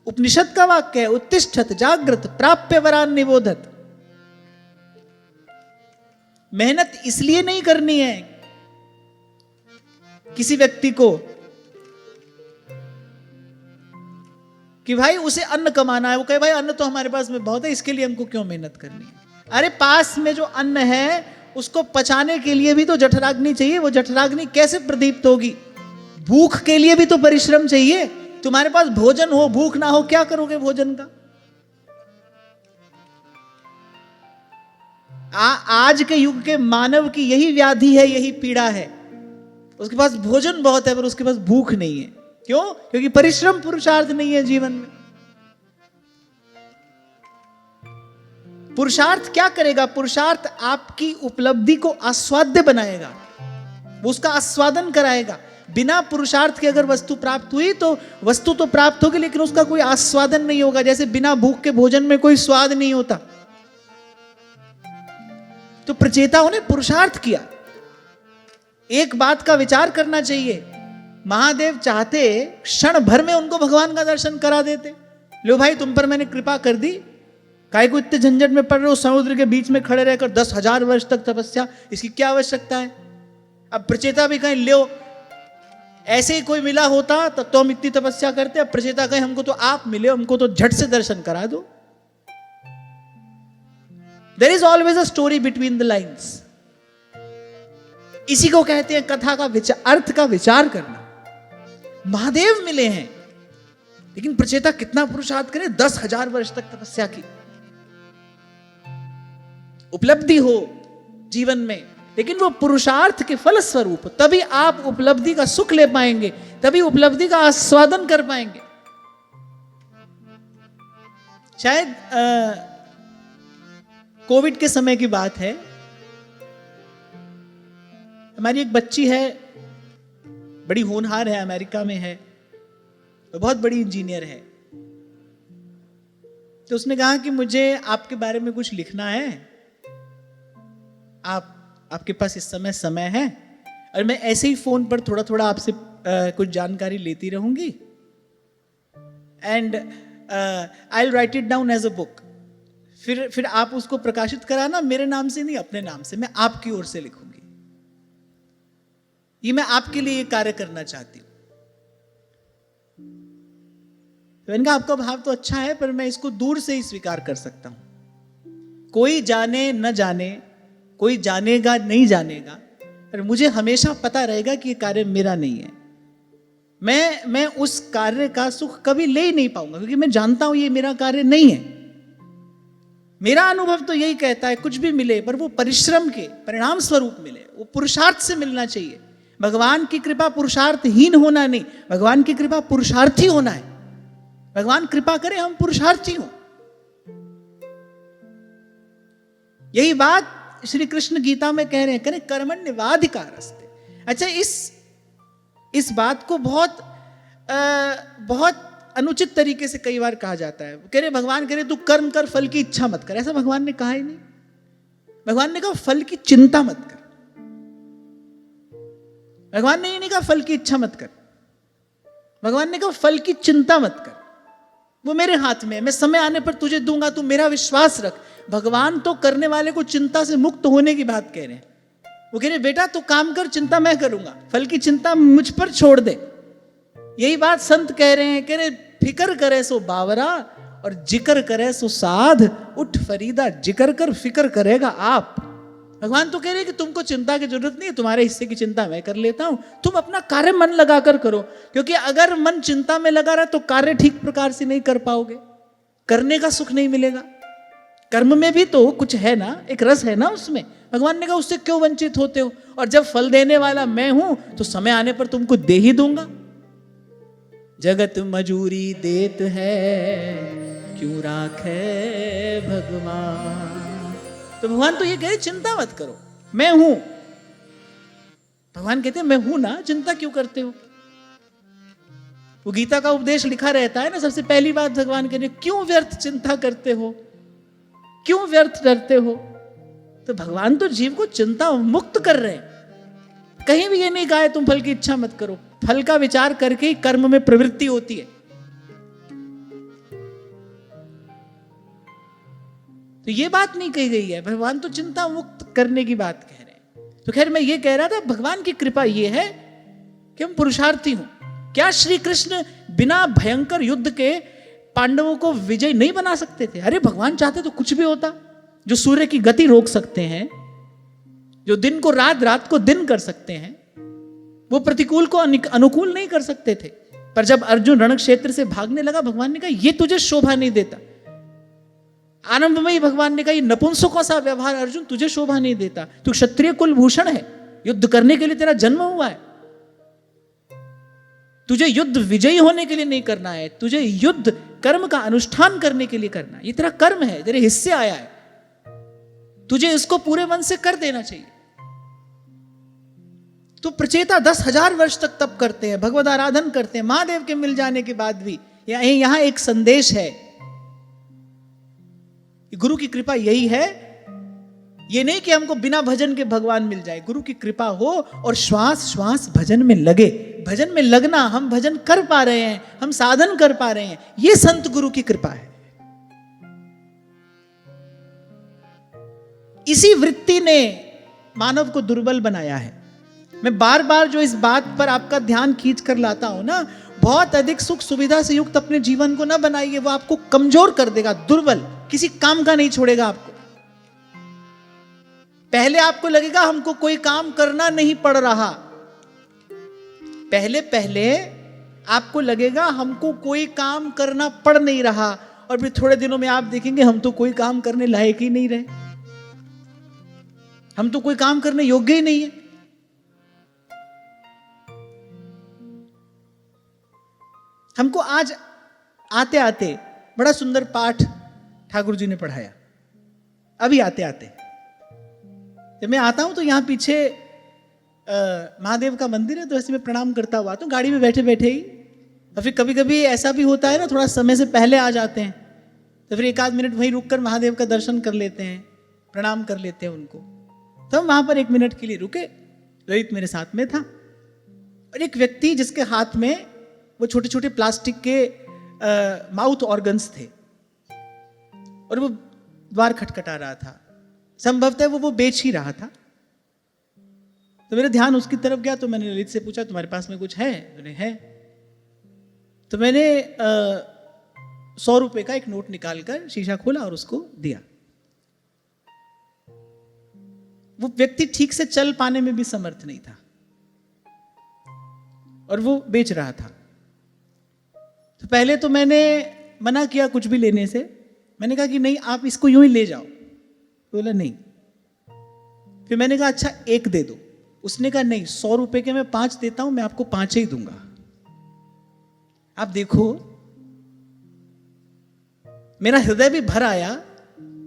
उपनिषद का वाक्य है, उत्तिष्ठत जागृत प्राप्य वरान निबोधत। मेहनत इसलिए नहीं करनी है किसी व्यक्ति को कि भाई उसे अन्न कमाना है, वो कहे भाई अन्न तो हमारे पास में बहुत है, इसके लिए हमको क्यों मेहनत करनी है। अरे पास में जो अन्न है उसको पचाने के लिए भी तो जठराग्नि चाहिए। वो जठराग्नि कैसे प्रदीप्त होगी? भूख के लिए भी तो परिश्रम चाहिए। तुम्हारे पास भोजन हो, भूख ना हो, क्या करोगे भोजन का? आज के युग के मानव की यही व्याधि है, यही पीड़ा है। उसके पास भोजन बहुत है पर उसके पास भूख नहीं है। क्यों? क्योंकि परिश्रम पुरुषार्थ नहीं है जीवन में। पुरुषार्थ क्या करेगा? पुरुषार्थ आपकी उपलब्धि को आस्वाद्य बनाएगा, वो उसका आस्वादन कराएगा। बिना पुरुषार्थ के अगर वस्तु प्राप्त हुई तो वस्तु तो प्राप्त होगी लेकिन उसका कोई आस्वादन नहीं होगा। जैसे बिना भूख के भोजन में कोई स्वाद नहीं होता। तो प्रचेताओं ने पुरुषार्थ किया। एक बात का विचार करना चाहिए, महादेव चाहते क्षण भर में उनको भगवान का दर्शन करा देते। लो भाई तुम पर मैंने कृपा कर दी, काहे को इतने झंझट में पड़ रहे हो? समुद्र के बीच में खड़े रहकर 10,000 वर्ष तक तपस्या, इसकी क्या आवश्यकता है? अब प्रचेता भी कहें लो ऐसे ही कोई मिला होता तब तो हम इतनी तपस्या करते। अब प्रचेता कहें हमको तो आप मिले, हमको तो झट से दर्शन करा दो। There is always a story between the lines. इसी को कहते हैं कथा का अर्थ का विचार करना। महादेव मिले हैं लेकिन प्रचेता कितना पुरुषार्थ करे, 10,000 वर्ष तक तपस्या की। उपलब्धि हो जीवन में लेकिन वो पुरुषार्थ के फल स्वरूप, तभी आप उपलब्धि का सुख ले पाएंगे, तभी उपलब्धि का आस्वादन कर पाएंगे। शायद कोविड के समय की बात है, हमारी एक बच्ची है, बड़ी होनहार है, अमेरिका में है, बहुत बड़ी इंजीनियर है। तो उसने कहा कि मुझे आपके बारे में कुछ लिखना है, आपके पास इस समय है और मैं ऐसे ही फोन पर थोड़ा थोड़ा आपसे कुछ जानकारी लेती रहूंगी and I will write it down as a book. फिर आप उसको प्रकाशित कराना, मेरे नाम से नहीं, अपने नाम से, मैं आपकी ओर से लिखूंगी। ये मैं आपके लिए ये कार्य करना चाहती हूं। तो मैंने कहा आपका भाव तो अच्छा है पर मैं इसको दूर से ही स्वीकार कर सकता हूं। कोई जाने न जाने, कोई जानेगा नहीं जानेगा, पर मुझे हमेशा पता रहेगा कि ये कार्य मेरा नहीं है। मैं उस कार्य का सुख कभी ले ही नहीं पाऊंगा क्योंकि मैं जानता हूं ये मेरा कार्य नहीं है। मेरा अनुभव तो यही कहता है कुछ भी मिले पर वो परिश्रम के परिणाम स्वरूप मिले, वो पुरुषार्थ से मिलना चाहिए। भगवान की कृपा पुरुषार्थहीन होना नहीं, भगवान की कृपा पुरुषार्थी होना है। भगवान कृपा करे हम पुरुषार्थी हों। यही बात श्री कृष्ण गीता में कह रहे हैं, कर्मण्येवाधिकारस्ते। अच्छा, इस इस बात को बहुत अनुचित तरीके से कई बार कहा जाता है। कह रहे भगवान कह रहे तू कर्म कर, फल की इच्छा मत कर। ऐसा भगवान ने कहा ही नहीं। भगवान ने कहा फल की चिंता मत कर। भगवान ने ये नहीं कहा फल की इच्छा मत कर। भगवान ने कहा फल की चिंता मत कर, वो मेरे हाथ में है, मैं समय आने पर तुझे दूंगा, तू मेरा विश्वास रख। भगवान तो करने वाले को चिंता से मुक्त होने की बात कह रहे हैं। वो कह रहे बेटा तू काम कर, चिंता मैं करूंगा, फल की चिंता मुझ पर छोड़ दे। यही बात संत कह रहे हैं। कह रहे फिकर करे सो बावरा और जिक्र करे सो साध, उठ फरीदा जिक्र कर, फिक्र करेगा आप। भगवान तो कह रहे हैं कि तुमको चिंता की जरूरत नहीं है, तुम्हारे हिस्से की चिंता मैं कर लेता हूं। तुम अपना कार्य मन लगाकर करो, क्योंकि अगर मन चिंता में लगा रहा तो कार्य ठीक प्रकार से नहीं कर पाओगे, करने का सुख नहीं मिलेगा। कर्म में भी तो कुछ है ना, एक रस है ना उसमें। भगवान ने कहा उससे क्यों वंचित होते हो, और जब फल देने वाला मैं हूं तो समय आने पर तुमको दे ही दूंगा। जगत मजूरी देत है, क्यों राखे भगवान। तो भगवान तो ये कहे चिंता मत करो, मैं हूं। भगवान कहते हैं मैं हूं ना, चिंता क्यों करते हो। वो गीता का उपदेश लिखा रहता है ना, सबसे पहली बात भगवान कहते हैं क्यों व्यर्थ चिंता करते हो, क्यों व्यर्थ डरते हो। तो भगवान तो जीव को चिंता मुक्त कर रहे हैं। कहीं भी ये नहीं कहा है तुम फल की इच्छा मत करो। फल का विचार करके ही कर्म में प्रवृत्ति होती है। तो ये बात नहीं कही गई है। भगवान तो चिंता मुक्त करने की बात कह रहे हैं। तो खैर मैं ये कह रहा था भगवान की कृपा ये है कि हम पुरुषार्थी हूं। क्या श्री कृष्ण बिना भयंकर युद्ध के पांडवों को विजय नहीं बना सकते थे? अरे भगवान चाहते तो कुछ भी होता। जो सूर्य की गति रोक सकते हैं, जो दिन को रात, रात को दिन कर सकते हैं, वो प्रतिकूल को अनुकूल नहीं कर सकते थे। पर जब अर्जुन रण क्षेत्र से भागने लगा, भगवान ने कहा ये तुझे शोभा नहीं देता। आरंभ में ही भगवान ने कहा ये नपुंसकों सा व्यवहार अर्जुन तुझे शोभा नहीं देता, तू क्षत्रिय कुलभूषण है, युद्ध करने के लिए तेरा जन्म हुआ है। तुझे युद्ध विजयी होने के लिए नहीं करना है, तुझे युद्ध कर्म का अनुष्ठान करने के लिए करना है। ये तेरा कर्म है, तेरे हिस्से आया है, तुझे इसको पूरे मन से कर देना चाहिए। तो प्रचेता 10,000 वर्ष तक तप करते हैं, भगवद आराधन करते हैं, महादेव के मिल जाने के बाद भी। यहां एक संदेश है, गुरु की कृपा यही है। ये नहीं कि हमको बिना भजन के भगवान मिल जाए। गुरु की कृपा हो और श्वास श्वास भजन में लगे। भजन में लगना, हम भजन कर पा रहे हैं, हम साधन कर पा रहे हैं, ये संत गुरु की कृपा है। इसी वृत्ति ने मानव को दुर्बल बनाया है। मैं बार बार जो इस बात पर आपका ध्यान खींच कर लाता हूं ना, बहुत अधिक सुख सुविधा से युक्त अपने जीवन को ना बनाइए, वो आपको कमजोर कर देगा, दुर्बल, किसी काम का नहीं छोड़ेगा आपको। पहले आपको लगेगा हमको कोई काम करना नहीं पड़ रहा, पहले पहले आपको लगेगा हमको कोई काम करना पड़ नहीं रहा, और फिर थोड़े दिनों में आप देखेंगे हम तो कोई काम करने लायक ही नहीं रहे, हम तो कोई काम करने योग्य ही नहीं है। हमको आज आते आते बड़ा सुंदर पाठ ठाकुर जी ने पढ़ाया। अभी आते आते जब मैं आता हूं तो यहां पीछे महादेव का मंदिर है, तो ऐसे में प्रणाम करता हुआ आता हूं गाड़ी में बैठे बैठे ही। और फिर कभी कभी ऐसा भी होता है ना, थोड़ा समय से पहले आ जाते हैं, तो फिर 1 आध मिनट वहीं रुककर महादेव का दर्शन कर लेते हैं, प्रणाम कर लेते हैं उनको। तो हम वहां पर 1 मिनट के लिए रुके। ललित मेरे साथ में था, और एक व्यक्ति जिसके हाथ में वो छोटे छोटे प्लास्टिक के माउथ ऑर्गन्स थे, और वो द्वार खटखटा रहा था। संभवतः वो बेच ही रहा था। तो मेरा ध्यान उसकी तरफ गया, तो मैंने ललित से पूछा तुम्हारे पास में कुछ है? उन्हें है। तो मैंने 100 रुपए का एक नोट निकालकर शीशा खोला और उसको दिया। वो व्यक्ति ठीक से चल पाने में भी समर्थ नहीं था, और वो बेच रहा था। तो पहले तो मैंने मना किया कुछ भी लेने से। मैंने कहा कि नहीं, आप इसको यूं ही ले जाओ। तो बोला नहीं। फिर मैंने कहा अच्छा 1 दे दो। उसने कहा नहीं, 100 रुपए के मैं 5 देता हूं, मैं आपको 5 ही दूंगा। आप देखो, मेरा हृदय भी भर आया,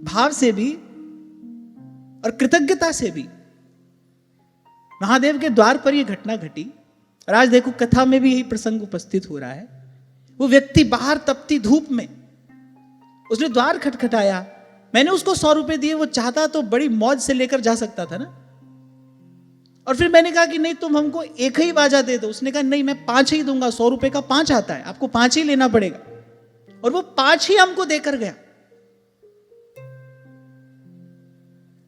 भाव से भी और कृतज्ञता से भी। महादेव के द्वार पर यह घटना घटी, और आज देखो कथा में भी यही प्रसंग उपस्थित हो रहा है। वो व्यक्ति बाहर तपती धूप में, उसने द्वार खटखटाया, मैंने उसको 100 रुपए दिए, वो चाहता तो बड़ी मौज से लेकर जा सकता था ना। और फिर मैंने कहा कि नहीं तुम हमको एक ही बाजा दे दो। उसने कहा नहीं मैं 5 ही दूंगा, 100 रुपए का 5 आता है, आपको 5 ही लेना पड़ेगा। और वो 5 ही हमको देकर गया।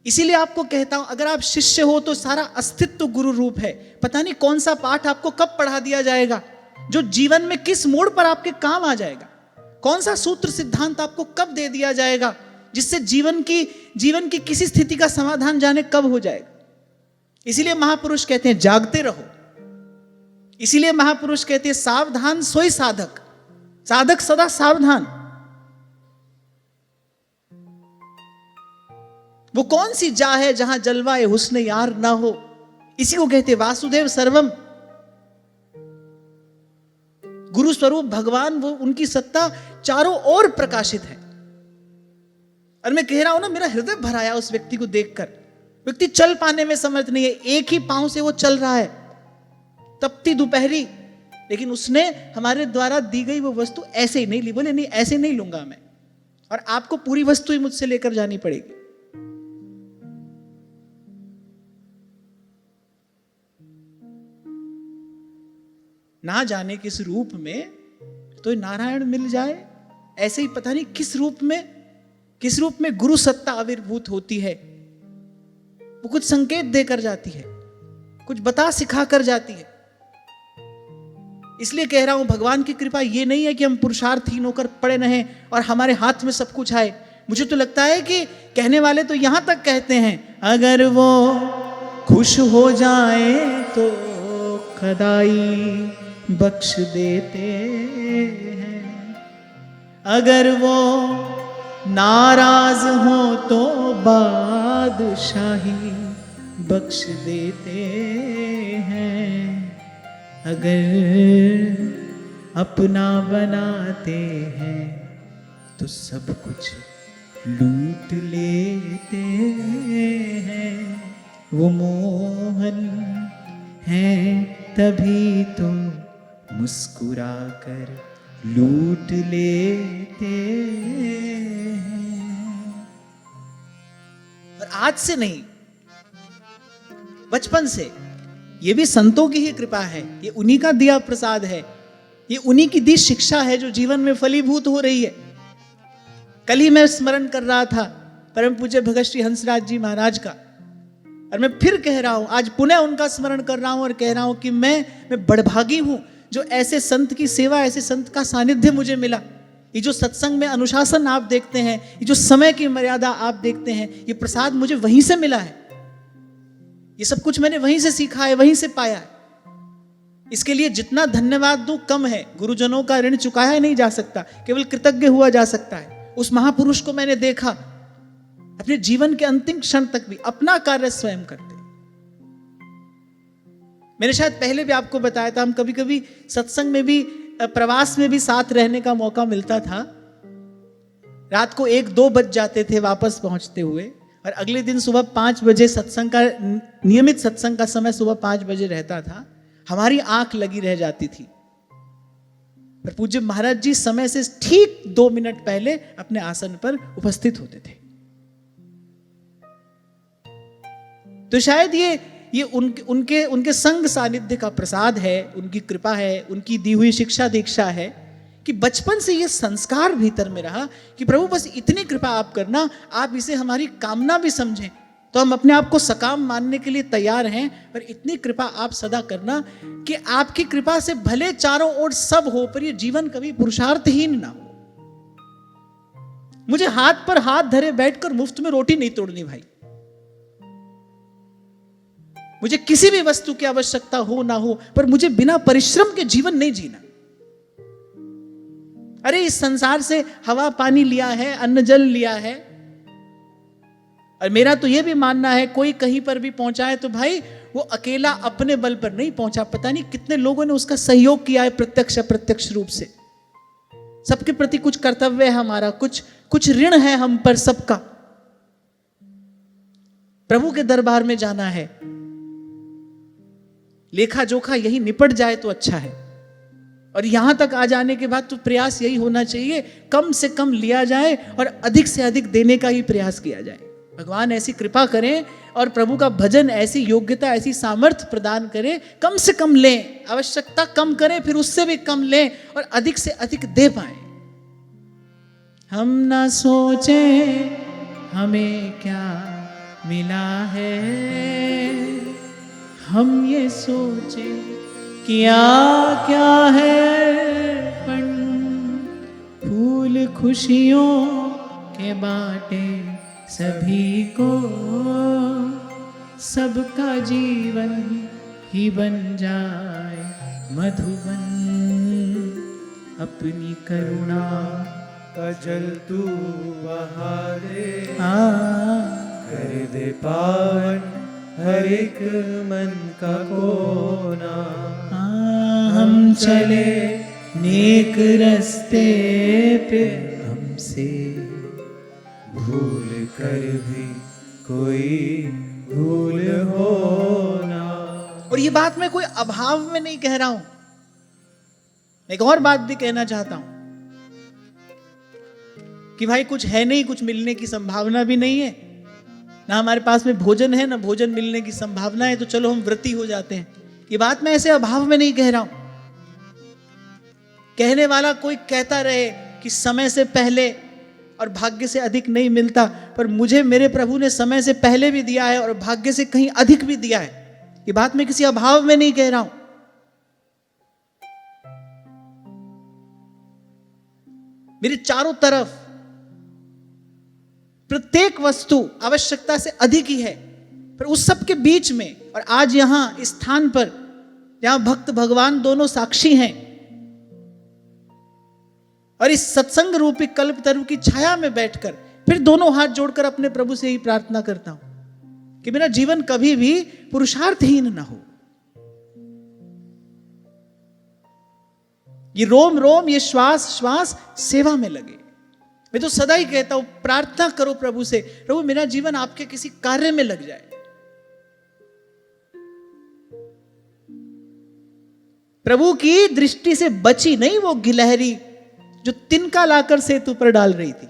इसीलिए आपको कहता हूं अगर आप शिष्य हो तो सारा अस्तित्व गुरु रूप है। पता नहीं कौन सा पाठ आपको कब पढ़ा दिया जाएगा, जो जीवन में किस मोड़ पर आपके काम आ जाएगा। कौन सा सूत्र सिद्धांत आपको कब दे दिया जाएगा, जिससे जीवन की किसी स्थिति का समाधान जाने कब हो जाएगा। इसीलिए महापुरुष कहते हैं जागते रहो। इसीलिए महापुरुष कहते हैं सावधान सोई साधक, साधक सदा सावधान। वो कौन सी जा है जहां जलवाए हुस्न यार ना हो। इसी को कहते वासुदेव सर्वम। गुरु स्वरूप भगवान, वो उनकी सत्ता चारों ओर प्रकाशित है। और मैं कह रहा हूं ना, मेरा हृदय भर आया उस व्यक्ति को देखकर। व्यक्ति चल पाने में समर्थ नहीं है, एक ही पांव से वो चल रहा है, तपती दोपहरी, लेकिन उसने हमारे द्वारा दी गई वो वस्तु ऐसे ही नहीं ली। बोले नहीं ऐसे नहीं लूंगा मैं, और आपको पूरी वस्तु ही मुझसे लेकर जानी पड़ेगी। ना जाने किस रूप में तो नारायण मिल जाए, ऐसे ही पता नहीं किस रूप में गुरु सत्ता आविर्भूत होती है। वो कुछ संकेत देकर जाती है, कुछ बता सिखा कर जाती है। इसलिए कह रहा हूं भगवान की कृपा ये नहीं है कि हम पुरुषार्थहीन होकर पड़े रहें और हमारे हाथ में सब कुछ आए। मुझे तो लगता है कि कहने वाले तो यहां तक कहते हैं अगर वो खुश हो जाए तो खदाई बख्श देते हैं, अगर वो नाराज हो तो बादशाही बख्श देते हैं, अगर अपना बनाते हैं तो सब कुछ लूट लेते हैं। वो मोहन है तभी तो मुस्कुरा कर लूट लेते हैं। और आज से नहीं, बचपन से ये भी संतों की ही कृपा है, ये उन्हीं का दिया प्रसाद है, ये उन्हीं की दी शिक्षा है जो जीवन में फलीभूत हो रही है। कल ही मैं स्मरण कर रहा था परम पूज्य भगत श्री हंसराज जी महाराज का, और मैं फिर कह रहा हूं, आज पुनः उनका स्मरण कर रहा हूं और कह रहा हूं कि मैं बड़भागी हूं जो ऐसे संत की सेवा, ऐसे संत का सानिध्य मुझे मिला। ये जो सत्संग में अनुशासन आप देखते हैं, ये जो समय की मर्यादा आप देखते हैं, ये प्रसाद मुझे वहीं से मिला है। ये सब कुछ मैंने वहीं से सीखा है, वहीं से पाया है। इसके लिए जितना धन्यवाद दूं कम है। गुरुजनों का ऋण चुकाया नहीं जा सकता, केवल कृतज्ञ हुआ जा सकता है। उस महापुरुष को मैंने देखा अपने जीवन के अंतिम क्षण तक भी अपना कार्य स्वयं करते। मैंने शायद पहले भी आपको बताया था, हम कभी कभी सत्संग में भी, प्रवास में भी साथ रहने का मौका मिलता था। रात को 1-2 बज जाते थे वापस पहुंचते हुए, और अगले दिन सुबह 5 बजे सत्संग का, नियमित सत्संग का समय सुबह 5 बजे रहता था। हमारी आंख लगी रह जाती थी, पर पूज्य महाराज जी समय से ठीक 2 मिनट पहले अपने आसन पर उपस्थित होते थे। तो शायद ये उनके संग सानिध्य का प्रसाद है, उनकी कृपा है, उनकी दी हुई शिक्षा दीक्षा है कि बचपन से ये संस्कार भीतर में रहा कि प्रभु बस इतनी कृपा आप करना, आप इसे हमारी कामना भी समझें तो हम अपने आप को सकाम मानने के लिए तैयार हैं, पर इतनी कृपा आप सदा करना कि आपकी कृपा से भले चारों ओर सब हो, पर ये जीवन कभी पुरुषार्थहीन ना हो। मुझे हाथ पर हाथ धरे बैठकर मुफ्त में रोटी नहीं तोड़नी भाई। मुझे किसी भी वस्तु की आवश्यकता हो ना हो, पर मुझे बिना परिश्रम के जीवन नहीं जीना। अरे इस संसार से हवा पानी लिया है, अन्न जल लिया है, और मेरा तो यह भी मानना है कोई कहीं पर भी पहुंचा है तो भाई वो अकेला अपने बल पर नहीं पहुंचा। पता नहीं कितने लोगों ने उसका सहयोग किया है प्रत्यक्ष अप्रत्यक्ष रूप से। सबके प्रति कुछ कर्तव्य है हमारा, कुछ ऋण है हम पर सबका। प्रभु के दरबार में जाना है, लेखा जोखा यही निपट जाए तो अच्छा है। और यहां तक आ जाने के बाद तो प्रयास यही होना चाहिए, कम से कम लिया जाए और अधिक से अधिक देने का ही प्रयास किया जाए। भगवान ऐसी कृपा करें और प्रभु का भजन ऐसी योग्यता, ऐसी सामर्थ्य प्रदान करें, कम से कम लें, आवश्यकता कम करें, फिर उससे भी कम लें और अधिक से अधिक दे पाए। हम ना सोचे हमें क्या मिला है, हम ये सोचे क्या क्या है पण, फूल खुशियों के बाटे सभी को, सबका जीवन ही बन जाए मधुबन, अपनी करुणा का जल तू बहा दे, कर दे पावन हर एक मन का कोना। हम चले नेक रस्ते पे, हमसे भूल कर भी कोई भूल हो ना। और ये बात मैं कोई अभाव में नहीं कह रहा हूं, मैं एक और बात भी कहना चाहता हूं कि भाई कुछ है नहीं, कुछ मिलने की संभावना भी नहीं है, ना हमारे पास में भोजन है, ना भोजन मिलने की संभावना है, तो चलो हम व्रती हो जाते हैं। ये बात मैं ऐसे अभाव में नहीं कह रहा हूं। कहने वाला कोई कहता रहे कि समय से पहले और भाग्य से अधिक नहीं मिलता, पर मुझे मेरे प्रभु ने समय से पहले भी दिया है और भाग्य से कहीं अधिक भी दिया है। ये बात मैं किसी अभाव में नहीं कह रहा हूं। मेरे चारों तरफ प्रत्येक वस्तु आवश्यकता से अधिक ही है, पर उस सब के बीच में और आज यहां इस स्थान पर जहां भक्त भगवान दोनों साक्षी हैं और इस सत्संग रूपी कल्प तरु की छाया में बैठकर फिर दोनों हाथ जोड़कर अपने प्रभु से ही प्रार्थना करता हूं कि मेरा जीवन कभी भी पुरुषार्थहीन ना हो। ये रोम रोम, ये श्वास श्वास सेवा में लगे। मैं तो सदा ही कहता हूं, प्रार्थना करो प्रभु से, प्रभु मेरा जीवन आपके किसी कार्य में लग जाए। प्रभु की दृष्टि से बची नहीं वो गिलहरी जो तिनका लाकर सेतु पर डाल रही थी।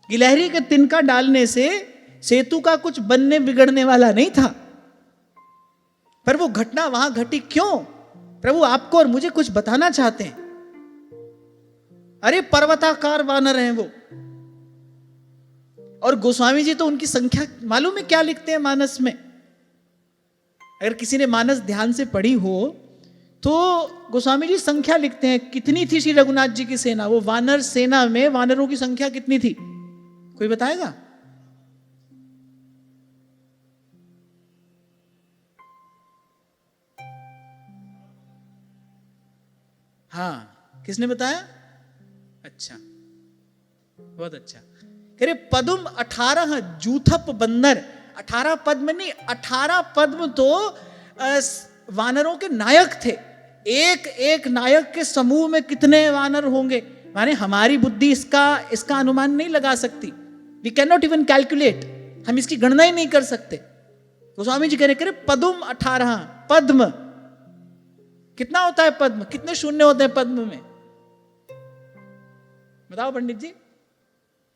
गिलहरी के तिनका डालने से सेतु का कुछ बनने बिगड़ने वाला नहीं था, पर वो घटना वहां घटी क्यों? प्रभु आपको और मुझे कुछ बताना चाहते हैं। अरे पर्वताकार वानर हैं वो, और गोस्वामी जी तो उनकी संख्या मालूम है क्या लिखते हैं मानस में? अगर किसी ने मानस ध्यान से पढ़ी हो तो गोस्वामी जी संख्या लिखते हैं, कितनी थी श्री रघुनाथ जी की सेना। वो वानर सेना में वानरों की संख्या कितनी थी, कोई बताएगा? हाँ, किसने बताया? अच्छा, बहुत अच्छा। कह रहे पद्म 18 जूथप बंदर। 18 पद्म नहीं, 18 पद्म तो वानरों के नायक थे। एक एक नायक के समूह में कितने वानर होंगे, माने हमारी बुद्धि इसका अनुमान नहीं लगा सकती। We can not even calculate, हम इसकी गणना ही नहीं कर सकते। गोस्वामी जी कह रहे पद्म 18 पद्म। कितना होता है पद्म? कितने शून्य होते हैं पद्म में? बताओ पंडित जी,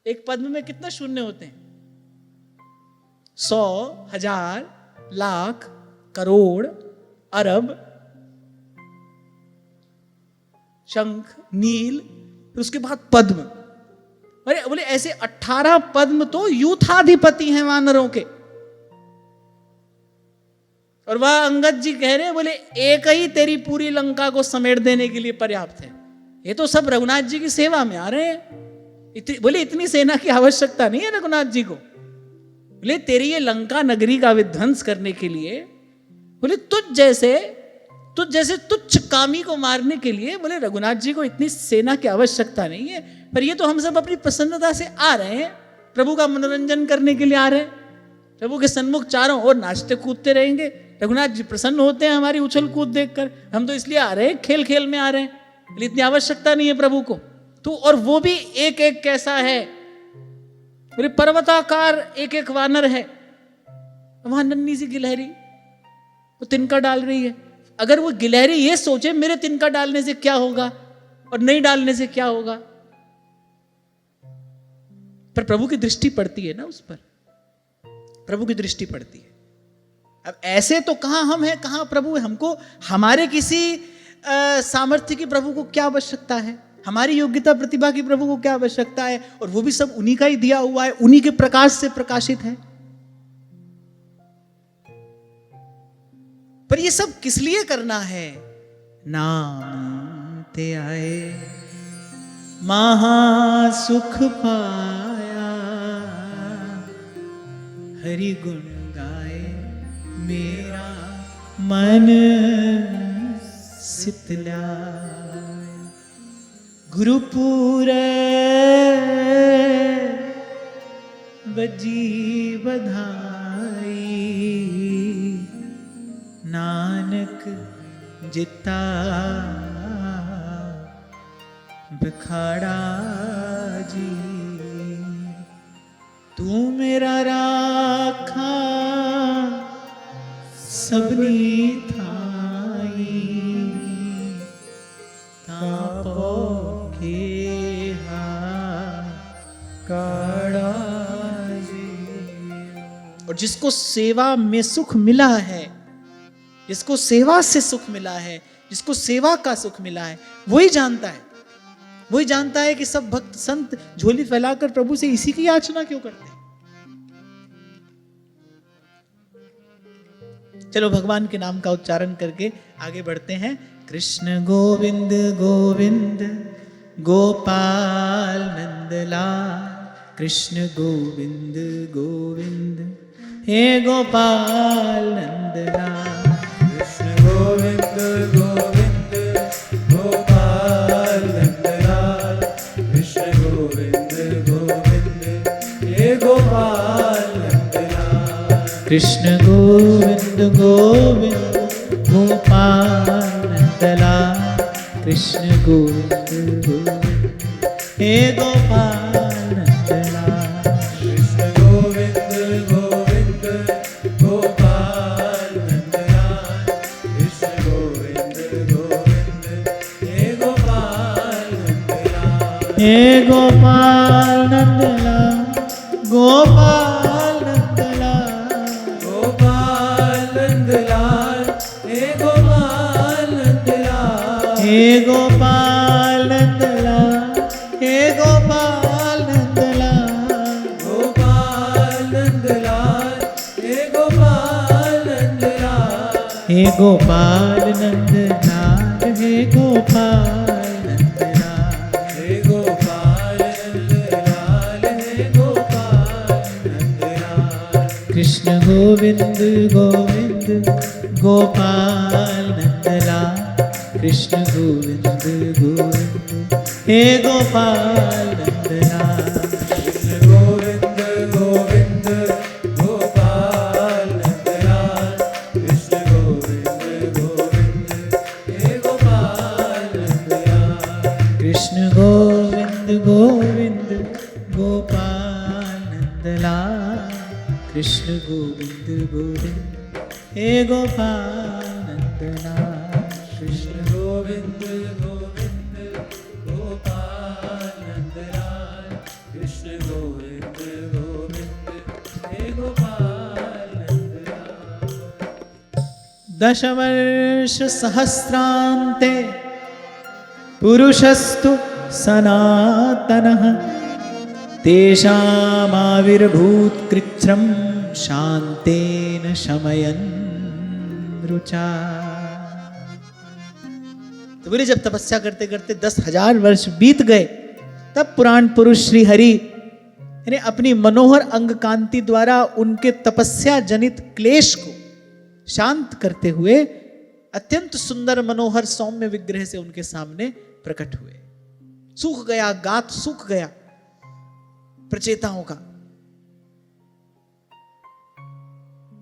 एक पद्म में कितने शून्य होते हैं? 100, 1000, लाख, करोड़, अरब, शंख, नील, फिर उसके बाद पद्म। अरे बोले ऐसे 18 पद्म तो यूथाधिपति हैं वानरों के। और वह अंगद जी कह रहे बोले एक ही तेरी पूरी लंका को समेट देने के लिए पर्याप्त है। ये तो सब रघुनाथ जी की सेवा में आ रहे हैं। बोले इतनी सेना की आवश्यकता नहीं है रघुनाथ जी को। बोले तेरी ये लंका नगरी का विध्वंस करने के लिए, बोले तुझ जैसे तुच्छ कामी को मारने के लिए, बोले रघुनाथ जी को इतनी सेना की आवश्यकता नहीं है। पर ये तो हम सब अपनी प्रसन्नता से आ रहे हैं, प्रभु का मनोरंजन करने के लिए आ रहे हैं। प्रभु के सन्मुख चारों ओर नाचते कूदते रहेंगे। रघुनाथ जी प्रसन्न होते हैं हमारी उछल कूद देखकर। हम तो इसलिए आ रहे हैं, खेल खेल में आ रहे हैं, इतनी आवश्यकता नहीं है प्रभु को। तो और वो भी एक एक कैसा है, बोले पर्वताकार एक एक वानर है। वहां नन्ही सी गिलहरी, वो तिनका डाल रही है। अगर वो गिलहरी ये सोचे मेरे तिनका डालने से क्या होगा और नहीं डालने से क्या होगा, पर प्रभु की दृष्टि पड़ती है ना उस पर, प्रभु की दृष्टि पड़ती है। अब ऐसे तो कहां हम हैं, कहां प्रभु है। हमको हमारे किसी सामर्थ्य की प्रभु को क्या आवश्यकता है, हमारी योग्यता प्रतिभा की प्रभु को क्या आवश्यकता है, और वो भी सब उन्हीं का ही दिया हुआ है, उन्हीं के प्रकाश से प्रकाशित है। पर ये सब किस लिए करना है? नाम ते आए महासुख पाया, हरि गुण गाए मेरा मन सितलाया। गुरुपुर बजी बधाई, नानक जिता बखाड़ा जी। तू मेरा राखा सबनी थाई, तापो के काड़ा जी। और जिसको सेवा में सुख मिला है, जिसको सेवा से सुख मिला है, जिसको सेवा का सुख मिला है, वही जानता है, वही जानता है कि सब भक्त संत झोली फैलाकर प्रभु से इसी की याचना क्यों करते हैं। चलो भगवान के नाम का उच्चारण करके आगे बढ़ते हैं। कृष्ण गोविंद गोविंद गोपाल नंदलाल, कृष्ण गोविंद गोविंद हे गोपाल नंदलाल। कृष्ण गोविंद गोविंद गोपाल नंदलाल, कृष्ण गोविंद गोविंद हे गोपाल नंदलाल। कृष्ण गोविंद गोविंद गोपाल नंदलाल, कृष्ण गोविंद गोविंद हे गोपाल नंदलाल। कृष्ण गोविंद गोविंद गोपाल नंदलाल, कृष्ण गोविंद गोविंद हे गोपाल नंदलाल। हे गोपाल नंदलाल, गोपाल नंदलाल, गोपाल नंदलाल हे गोपाल नंदलाल। हे गोपाल नंदलाल, हे गोपाल नंदलाल, गोपाल नंदलाल हे गोपाल नंदलाल। हे गोपाल नंदलाल, हे गोपाल नंदलाल। हे गोपाल नंदलाल हे गोपाल नंदलाल। कृष्ण गोविंद गोविंद गोपाल नंदलाल, कृष्ण गोविंद गोविंद हे गोपाल नंदलाल। कृष्ण गोविंद गोविंद गोपाल नंदलाल, कृष्ण गोविंद गोविंद हे गोपाल नंदलाल। कृष्ण गोविंद गोविंद गोपाल नंदलाल, कृष्ण गोविंद गोविंद हे गोपाल नंदलाल। कृष्ण गोविंद गोविंद गोपाल नंदलाल, कृष्ण गोविंद गोविंद हे गोपाल नंदलाल। दशवर्ष सहस्रान्ते पुरुषस्तु सनातनः, तेषामाविर्भूत कृच्छ्रं शान्तेन शमयन् रुचा। तो बोले जब तपस्या करते करते 10,000 वर्ष बीत गए, तब पुराण पुरुष श्री हरि ने अपनी मनोहर अंग कांति द्वारा उनके तपस्या जनित क्लेश को शांत करते हुए अत्यंत सुंदर मनोहर सौम्य विग्रह से उनके सामने प्रकट हुए। सूख गया गात, सूख गया प्रचेताओं का।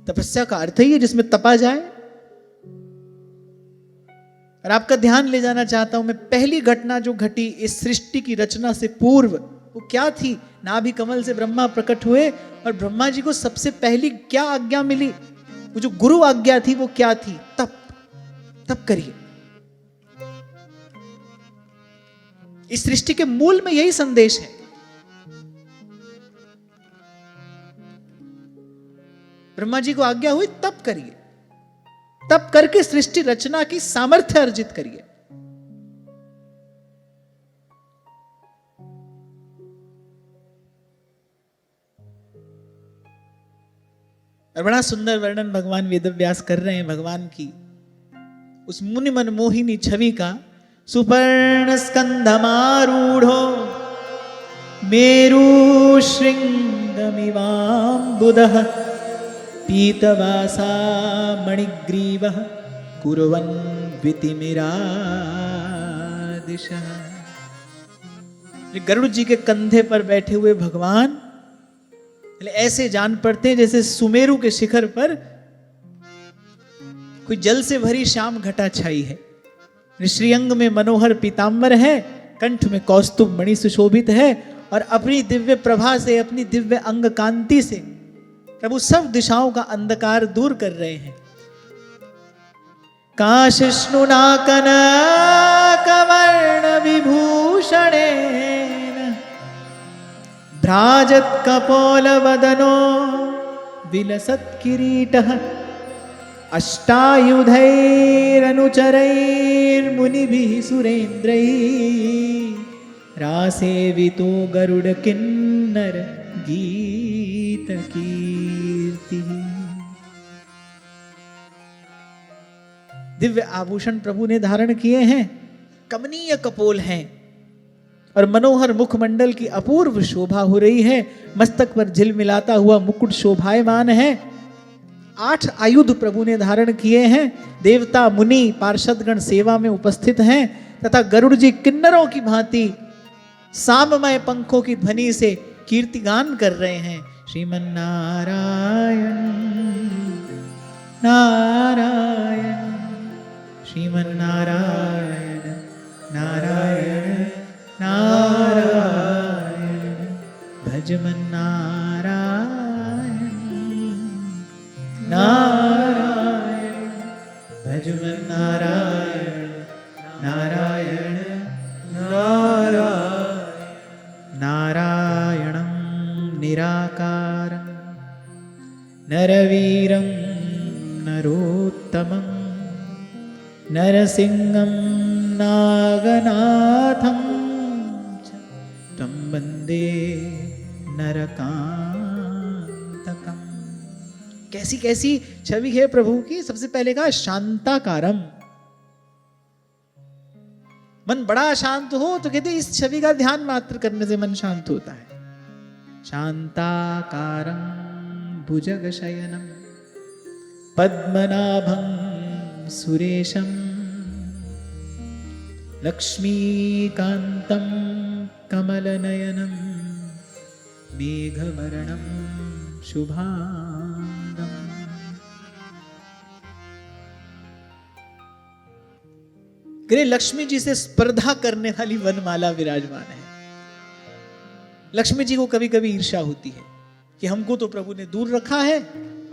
तपस्या का अर्थ ही है जिसमें तपा जाए। और आपका ध्यान ले जाना चाहता हूं मैं, पहली घटना जो घटी इस सृष्टि की रचना से पूर्व, वो क्या थी? नाभि कमल से ब्रह्मा प्रकट हुए और ब्रह्मा जी को सबसे पहली क्या आज्ञा मिली? वो जो गुरु आज्ञा थी वो क्या थी? तप करिए। इस सृष्टि के मूल में यही संदेश है। ब्रह्मा जी को आज्ञा हुई तप करिए, तप करके सृष्टि रचना की सामर्थ्य अर्जित करिए। और बड़ा सुंदर वर्णन भगवान वेदव्यास कर रहे हैं भगवान की उस मुनि मनमोहिनी छवि का। सुपर्ण स्कंधमारूढ़ो मेरु श्रृंगमिवाम्बुदः पीतवासा मणिग्रीवः कुर्वन् वितिमिरादिशः। गरुड़ जी के कंधे पर बैठे हुए भगवान ऐसे जान पड़ते हैं जैसे सुमेरु के शिखर पर कोई जल से भरी श्याम घटा छाई है। श्रीअंग में मनोहर पीतांबर है, कंठ में कौस्तुभ मणि सुशोभित है, और अपनी दिव्य प्रभा से, अपनी दिव्य अंग कांति से प्रभु सब दिशाओं का अंधकार दूर कर रहे हैं। काशिष्णुना कनकवर्ण विभूषणेन भ्राजत् कपोलवदनो विलसत् किरीटः अष्टायुधैरनुचरैर्मुनिभिः सुरेन्द्रैः रासेवितो गरुड किन्नर गीत कीर्ति। दिव्य आभूषण प्रभु ने धारण किए हैं, कमनीय कपोल हैं, और मनोहर मुखमंडल की अपूर्व शोभा हो रही है। मस्तक पर झिलमिलाता हुआ मुकुट शोभायमान है। 8 आयुध प्रभु ने धारण किए हैं। देवता मुनि पार्षदगण सेवा में उपस्थित हैं तथा गरुड़ जी किन्नरों की भांति साममय पंखों की ध्वनि से कीर्तिगान कर रहे हैं। श्रीमन नारायण नारायण श्रीमन नारायण नारायण नारायण भजमन नारायण नारायण भजमन नारायण नारायण नारायण नारायणं निराकारं नरवीरं नरोत्तमं नरसिंहं नागनाथं च तं वन्दे नरकान्तकम्। कैसी कैसी छवि है प्रभु की। सबसे पहले कहा शांताकारम। मन बड़ा शांत हो तो कहते इस छवि का ध्यान मात्र करने से मन शांत होता है। शांताकारं भुजगशयनं पद्मनाभं सुरेशं लक्ष्मीकान्तं कमलनयनं मेघवर्णं शुभांगं। लक्ष्मी जी से स्पर्धा करने वाली वनमाला विराजमान है। लक्ष्मी जी को कभी कभी ईर्ष्या होती है कि हमको तो प्रभु ने दूर रखा है,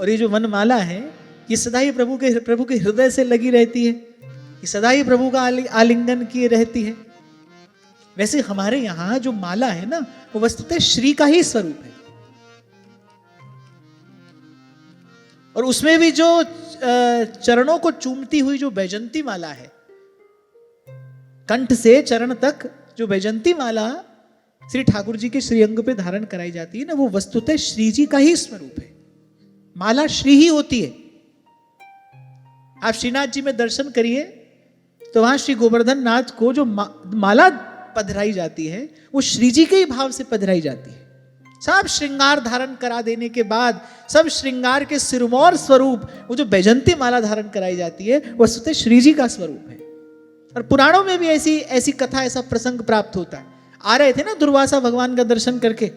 और ये जो वनमाला है ये सदा ही प्रभु के हृदय से लगी रहती है, ये सदा ही प्रभु का आलिंगन किए रहती है। वैसे हमारे यहाँ जो माला है ना, वो वस्तुतः श्री का ही स्वरूप है। और उसमें भी जो चरणों को चूमती हुई जो बैजंती माला है, कंठ से चरण तक जो बैजंती माला श्री ठाकुर जी के श्रीअंग पे धारण कराई जाती है ना, वो वस्तुतः श्री जी का ही स्वरूप है। माला श्री ही होती है। आप श्रीनाथ जी में दर्शन करिए तो वहां श्री गोवर्धन नाथ को जो माला पधराई जाती है वो श्री जी के ही भाव से पधराई जाती है। सब श्रृंगार धारण करा देने के बाद, सब श्रृंगार के सिरमौर स्वरूप वो जो बैजंती माला धारण कराई जाती है वो वस्तुतः श्री जी का स्वरूप है। और पुराणों में भी ऐसी कथा, ऐसा प्रसंग प्राप्त होता है। आ रहे थे ना दुर्वासा भगवान का दर्शन करके,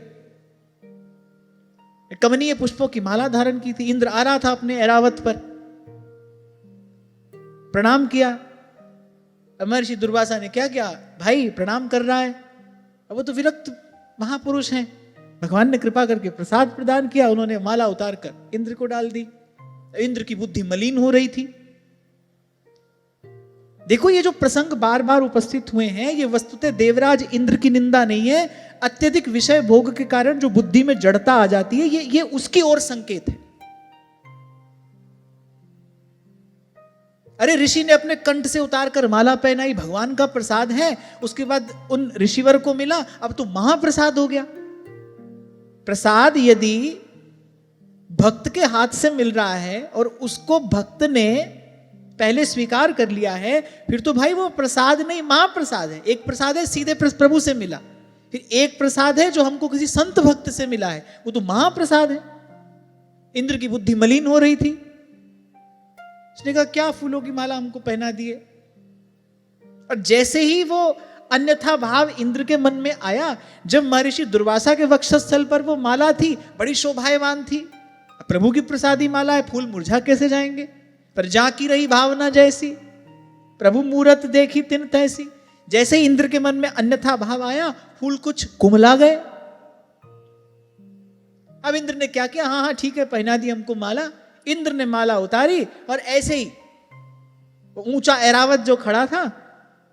कमनीय पुष्पों की माला धारण की थी। इंद्र आ रहा था अपने ऐरावत पर, प्रणाम किया। महर्षि दुर्वासा ने क्या किया, भाई प्रणाम कर रहा है, अब वो तो विरक्त महापुरुष हैं। भगवान ने कृपा करके प्रसाद प्रदान किया, उन्होंने माला उतार कर इंद्र को डाल दी। इंद्र की बुद्धि मलिन हो रही थी। देखो ये जो प्रसंग बार बार उपस्थित हुए हैं, ये वस्तुतः देवराज इंद्र की निंदा नहीं है। अत्यधिक विषय भोग के कारण जो बुद्धि में जड़ता आ जाती है, ये उसकी ओर संकेत है। अरे ऋषि ने अपने कंठ से उतार कर माला पहनाई, भगवान का प्रसाद है, उसके बाद उन ऋषिवर को मिला, अब तो महाप्रसाद हो गया। प्रसाद यदि भक्त के हाथ से मिल रहा है और उसको भक्त ने पहले स्वीकार कर लिया है, फिर तो भाई वो प्रसाद नहीं, महाप्रसाद है। एक प्रसाद है सीधे प्रभु से मिला, फिर एक प्रसाद है जो हमको किसी संत भक्त से मिला है, वो तो महाप्रसाद है। इंद्र की बुद्धि मलिन हो रही थी, उसने कहा क्या फूलों की माला हमको पहना दिए। और जैसे ही वो अन्यथा भाव इंद्र के मन में आया, जब महर्षि दुर्वासा के वक्षस्थल पर वो माला थी, बड़ी शोभायमान थी, प्रभु की प्रसादी माला है, फूल मुरझा कैसे जाएंगे। पर जा की रही भावना जैसी, प्रभु मूरत देखी तिन तैसी। जैसे ही इंद्र के मन में अन्यथा भाव आया, फूल कुछ कुमला गए। अब इंद्र ने क्या किया, हाँ हाँ ठीक है, पहना दी हमको माला। इंद्र ने माला उतारी और ऐसे ही ऊंचा ऐरावत जो खड़ा था,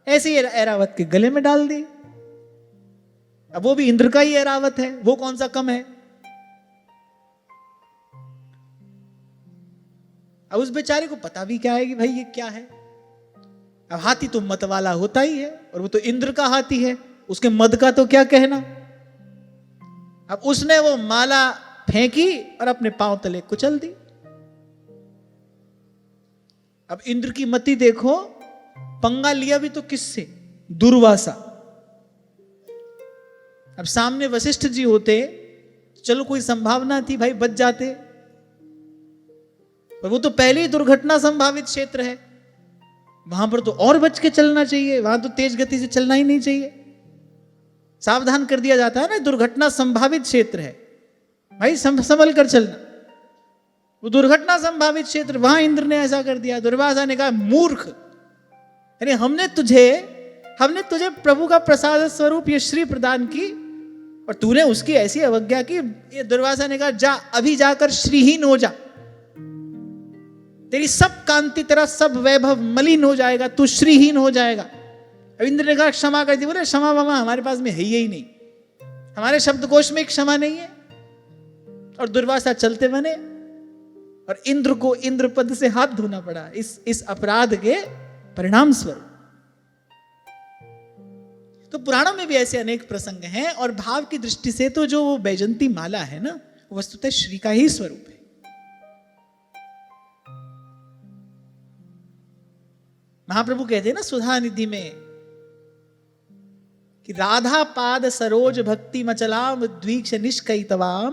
ऐसे ही ऐरावत के गले में डाल दी। अब वो भी इंद्र का ही ऐरावत है, वो कौन सा कम है। अब उस बेचारे को पता भी क्या है कि भाई ये क्या है। अब हाथी तो मत वाला होता ही है, और वो तो इंद्र का हाथी है, उसके मद का तो क्या कहना। अब उसने वो माला फेंकी और अपने पांव तले कुचल दी। अब इंद्र की मति देखो, पंगा लिया भी तो किससे, दुर्वासा। अब सामने वशिष्ठ जी होते, चलो कोई संभावना थी भाई बच जाते, पर वो तो पहले ही दुर्घटना संभावित क्षेत्र है, वहां पर तो और बच के चलना चाहिए, वहां तो तेज गति से चलना ही नहीं चाहिए। सावधान कर दिया जाता है ना, दुर्घटना संभावित क्षेत्र है भाई, संभल कर चलना। वो दुर्घटना संभावित क्षेत्र, वहां इंद्र ने ऐसा कर दिया। दुर्वासा ने कहा मूर्ख, अरे हमने तुझे प्रभु का प्रसाद स्वरूप ये श्री प्रदान की और तूने उसकी ऐसी अवज्ञा की। ये दुर्वासा ने कहा जा अभी जाकर श्रीहीन हो जा, तेरी सब कांति, तेरा सब वैभव मलिन हो जाएगा, तू श्रीहीन हो जाएगा। अब इंद्र ने कहा क्षमा कर दी। बोले क्षमा वमा हमारे पास में है ही नहीं, हमारे शब्दकोश में क्षमा नहीं है। और दुर्वासा चलते बने और इंद्र को इंद्र पद से हाथ धोना पड़ा इस अपराध के परिणाम स्वरूप। तो पुराणों में भी ऐसे अनेक प्रसंग हैं, और भाव की दृष्टि से तो जो वो बैजंती माला है ना, वस्तुतः श्री का ही स्वरूप है। महाप्रभु कहते हैं ना सुधा निधि में कि राधा पाद सरोज भक्ति मचलाम द्वीक्ष निष्कैतवाम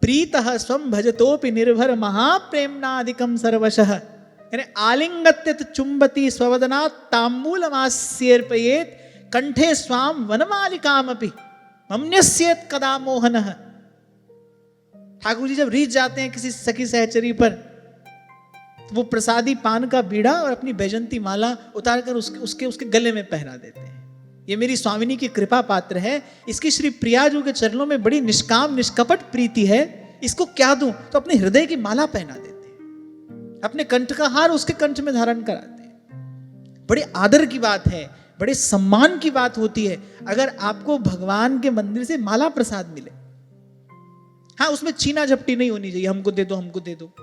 प्रीतः स्वम भजतोपि निर्भर महाप्रेमनादिकम सर्वशः। यानी आलिंगत्यत चुंबती स्ववदनात् तांबूलमास्यर्पयेत कंठे स्वाम वनमालिकामपि मम्यस्येत कदा मोहनः। ठाकुर जी जब रीझ जाते हैं किसी सखी सहचरी पर, तो वो प्रसादी पान का बीड़ा और अपनी बैजंती माला उतारकर उसके गले में पहरा देते हैं। ये मेरी स्वामिनी की कृपा पात्र है, इसकी श्री प्रियाजू के चरणों में बड़ी निष्काम निष्कपट प्रीति है, इसको क्या दूं। तो अपने हृदय की माला पहना देते हैं, अपने कंठ का हार उसके कंठ में धारण कराते हैं। बड़े आदर की बात है, बड़े सम्मान की बात होती है अगर आपको भगवान के मंदिर से माला प्रसाद मिले। हाँ, उसमें छीना झपटी नहीं होनी चाहिए, हमको दे दो हमको दे दो,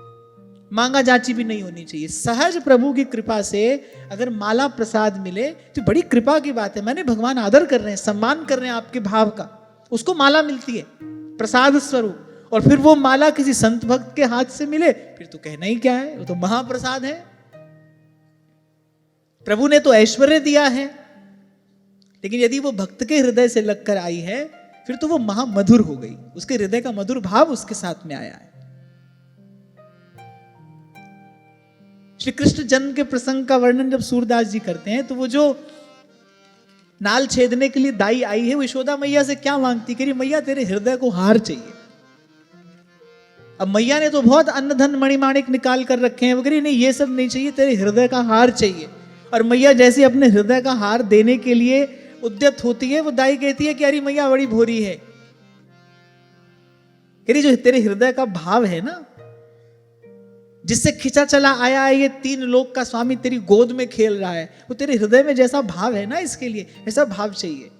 मांगा जाची भी नहीं होनी चाहिए। सहज प्रभु की कृपा से अगर माला प्रसाद मिले तो बड़ी कृपा की बात है। मैंने भगवान आदर कर रहे हैं, सम्मान कर रहे हैं आपके भाव का, उसको माला मिलती है प्रसाद स्वरूप। और फिर वो माला किसी संत भक्त के हाथ से मिले, फिर तो कहना ही क्या है, वो तो महाप्रसाद है। प्रभु ने तो ऐश्वर्य दिया है, लेकिन यदि वो भक्त के हृदय से लगकर आई है, फिर तो वो महामधुर हो गई, उसके हृदय का मधुर भाव उसके साथ में आया है। श्री कृष्ण जन्म के प्रसंग का वर्णन जब सूरदास जी करते हैं, तो वो जो नाल छेदने के लिए दाई आई है, वो यशोदा मैया से क्या मांगती, कह रही मैया तेरे हृदय को हार चाहिए। अब मैया ने तो बहुत अन्न धन मणिमाणिक निकाल कर रखे हैं, वो कह रही नहीं ये सब नहीं चाहिए, तेरे हृदय का हार चाहिए। और मैया जैसे अपने हृदय का हार देने के लिए उद्यत होती है, वो दाई कहती है कि अरे मैया बड़ी भोरी है, कह रही जो तेरे हृदय का भाव है ना, जिससे खिंचा चला आया है ये 3 लोक का स्वामी तेरी गोद में खेल रहा है, वो तेरे हृदय में जैसा भाव है ना, इसके लिए ऐसा भाव चाहिए।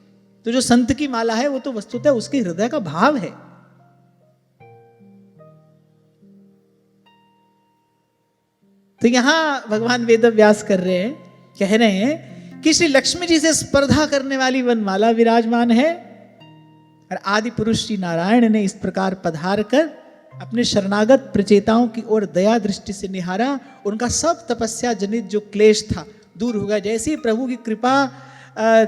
तो जो संत की माला है वो तो वस्तुतः उसके हृदय का भाव है। तो यहां भगवान वेद व्यास कर रहे हैं, कह रहे हैं कि श्री लक्ष्मी जी से स्पर्धा करने वाली वनमाला विराजमान है और आदि पुरुष श्री नारायण ने इस प्रकार पधार कर अपने शरणागत प्रचेताओं की ओर दया दृष्टि से निहारा। उनका सब तपस्या जनित जो क्लेश था दूर हो गया। जैसे ही प्रभु की कृपा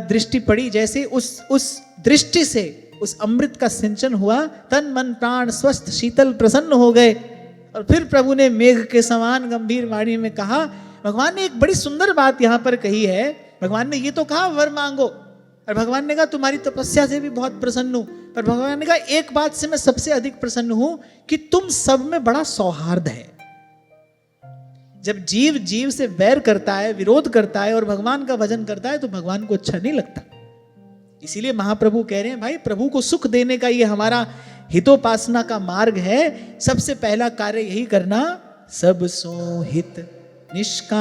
दृष्टि पड़ी, जैसे उस दृष्टि से उस अमृत का सिंचन हुआ, तन मन प्राण स्वस्थ शीतल प्रसन्न हो गए। और फिर प्रभु ने मेघ के समान गंभीर वाणी में कहा, भगवान ने एक बड़ी सुंदर बात यहां पर कही है। भगवान ने ये तो कहा वर मांगो, और भगवान ने कहा तुम्हारी तपस्या से भी बहुत प्रसन्न हूं, पर भगवान ने कहा एक बात से मैं सबसे अधिक प्रसन्न हूं कि तुम सब में बड़ा सौहार्द है। जब जीव जीव से वैर करता है, विरोध करता है और भगवान का भजन करता है तो भगवान को अच्छा नहीं लगता। इसीलिए महाप्रभु कह रहे हैं भाई प्रभु को सुख देने का ये हमारा हितोपासना का मार्ग है। सबसे पहला कार्य यही करना, सब सो हित निष्कामति।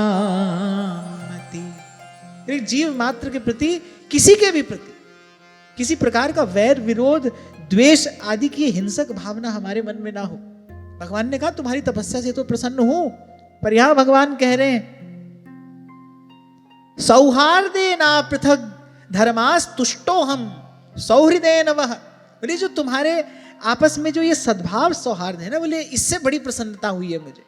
एक जीव मात्र के प्रति, किसी के भी प्रति किसी प्रकार का वैर विरोध द्वेष आदि की हिंसक भावना हमारे मन में ना हो। भगवान ने कहा तुम्हारी तपस्या से तो प्रसन्न हूं, पर यहां भगवान कह रहे हैं सौहार्दे ना पृथक धर्मास तुष्टो हम सौहृदय नवः। बोले जो तुम्हारे आपस में जो ये सद्भाव सौहार्द है ना, बोले इससे बड़ी प्रसन्नता हुई है मुझे।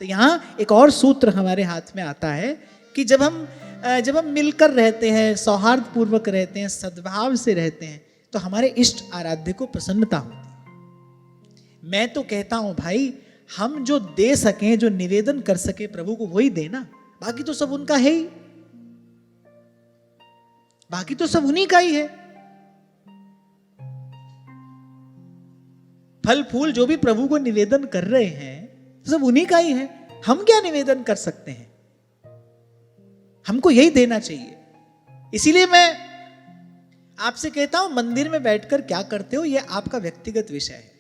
तो यहां एक और सूत्र हमारे हाथ में आता है कि जब हम मिलकर रहते हैं, सौहार्द पूर्वक रहते हैं, सद्भाव से रहते हैं, तो हमारे इष्ट आराध्य को प्रसन्नता होती। मैं तो कहता हूं भाई हम जो दे सकें, जो निवेदन कर सके प्रभु को, वही देना। बाकी तो सब उनका है ही, बाकी तो सब उन्हीं का ही है। फल फूल जो भी प्रभु को निवेदन कर रहे हैं सब उन्हीं का ही है। हम क्या निवेदन कर सकते हैं? हमको यही देना चाहिए। इसीलिए मैं आपसे कहता हूं मंदिर में बैठकर क्या करते हो यह आपका व्यक्तिगत विषय है।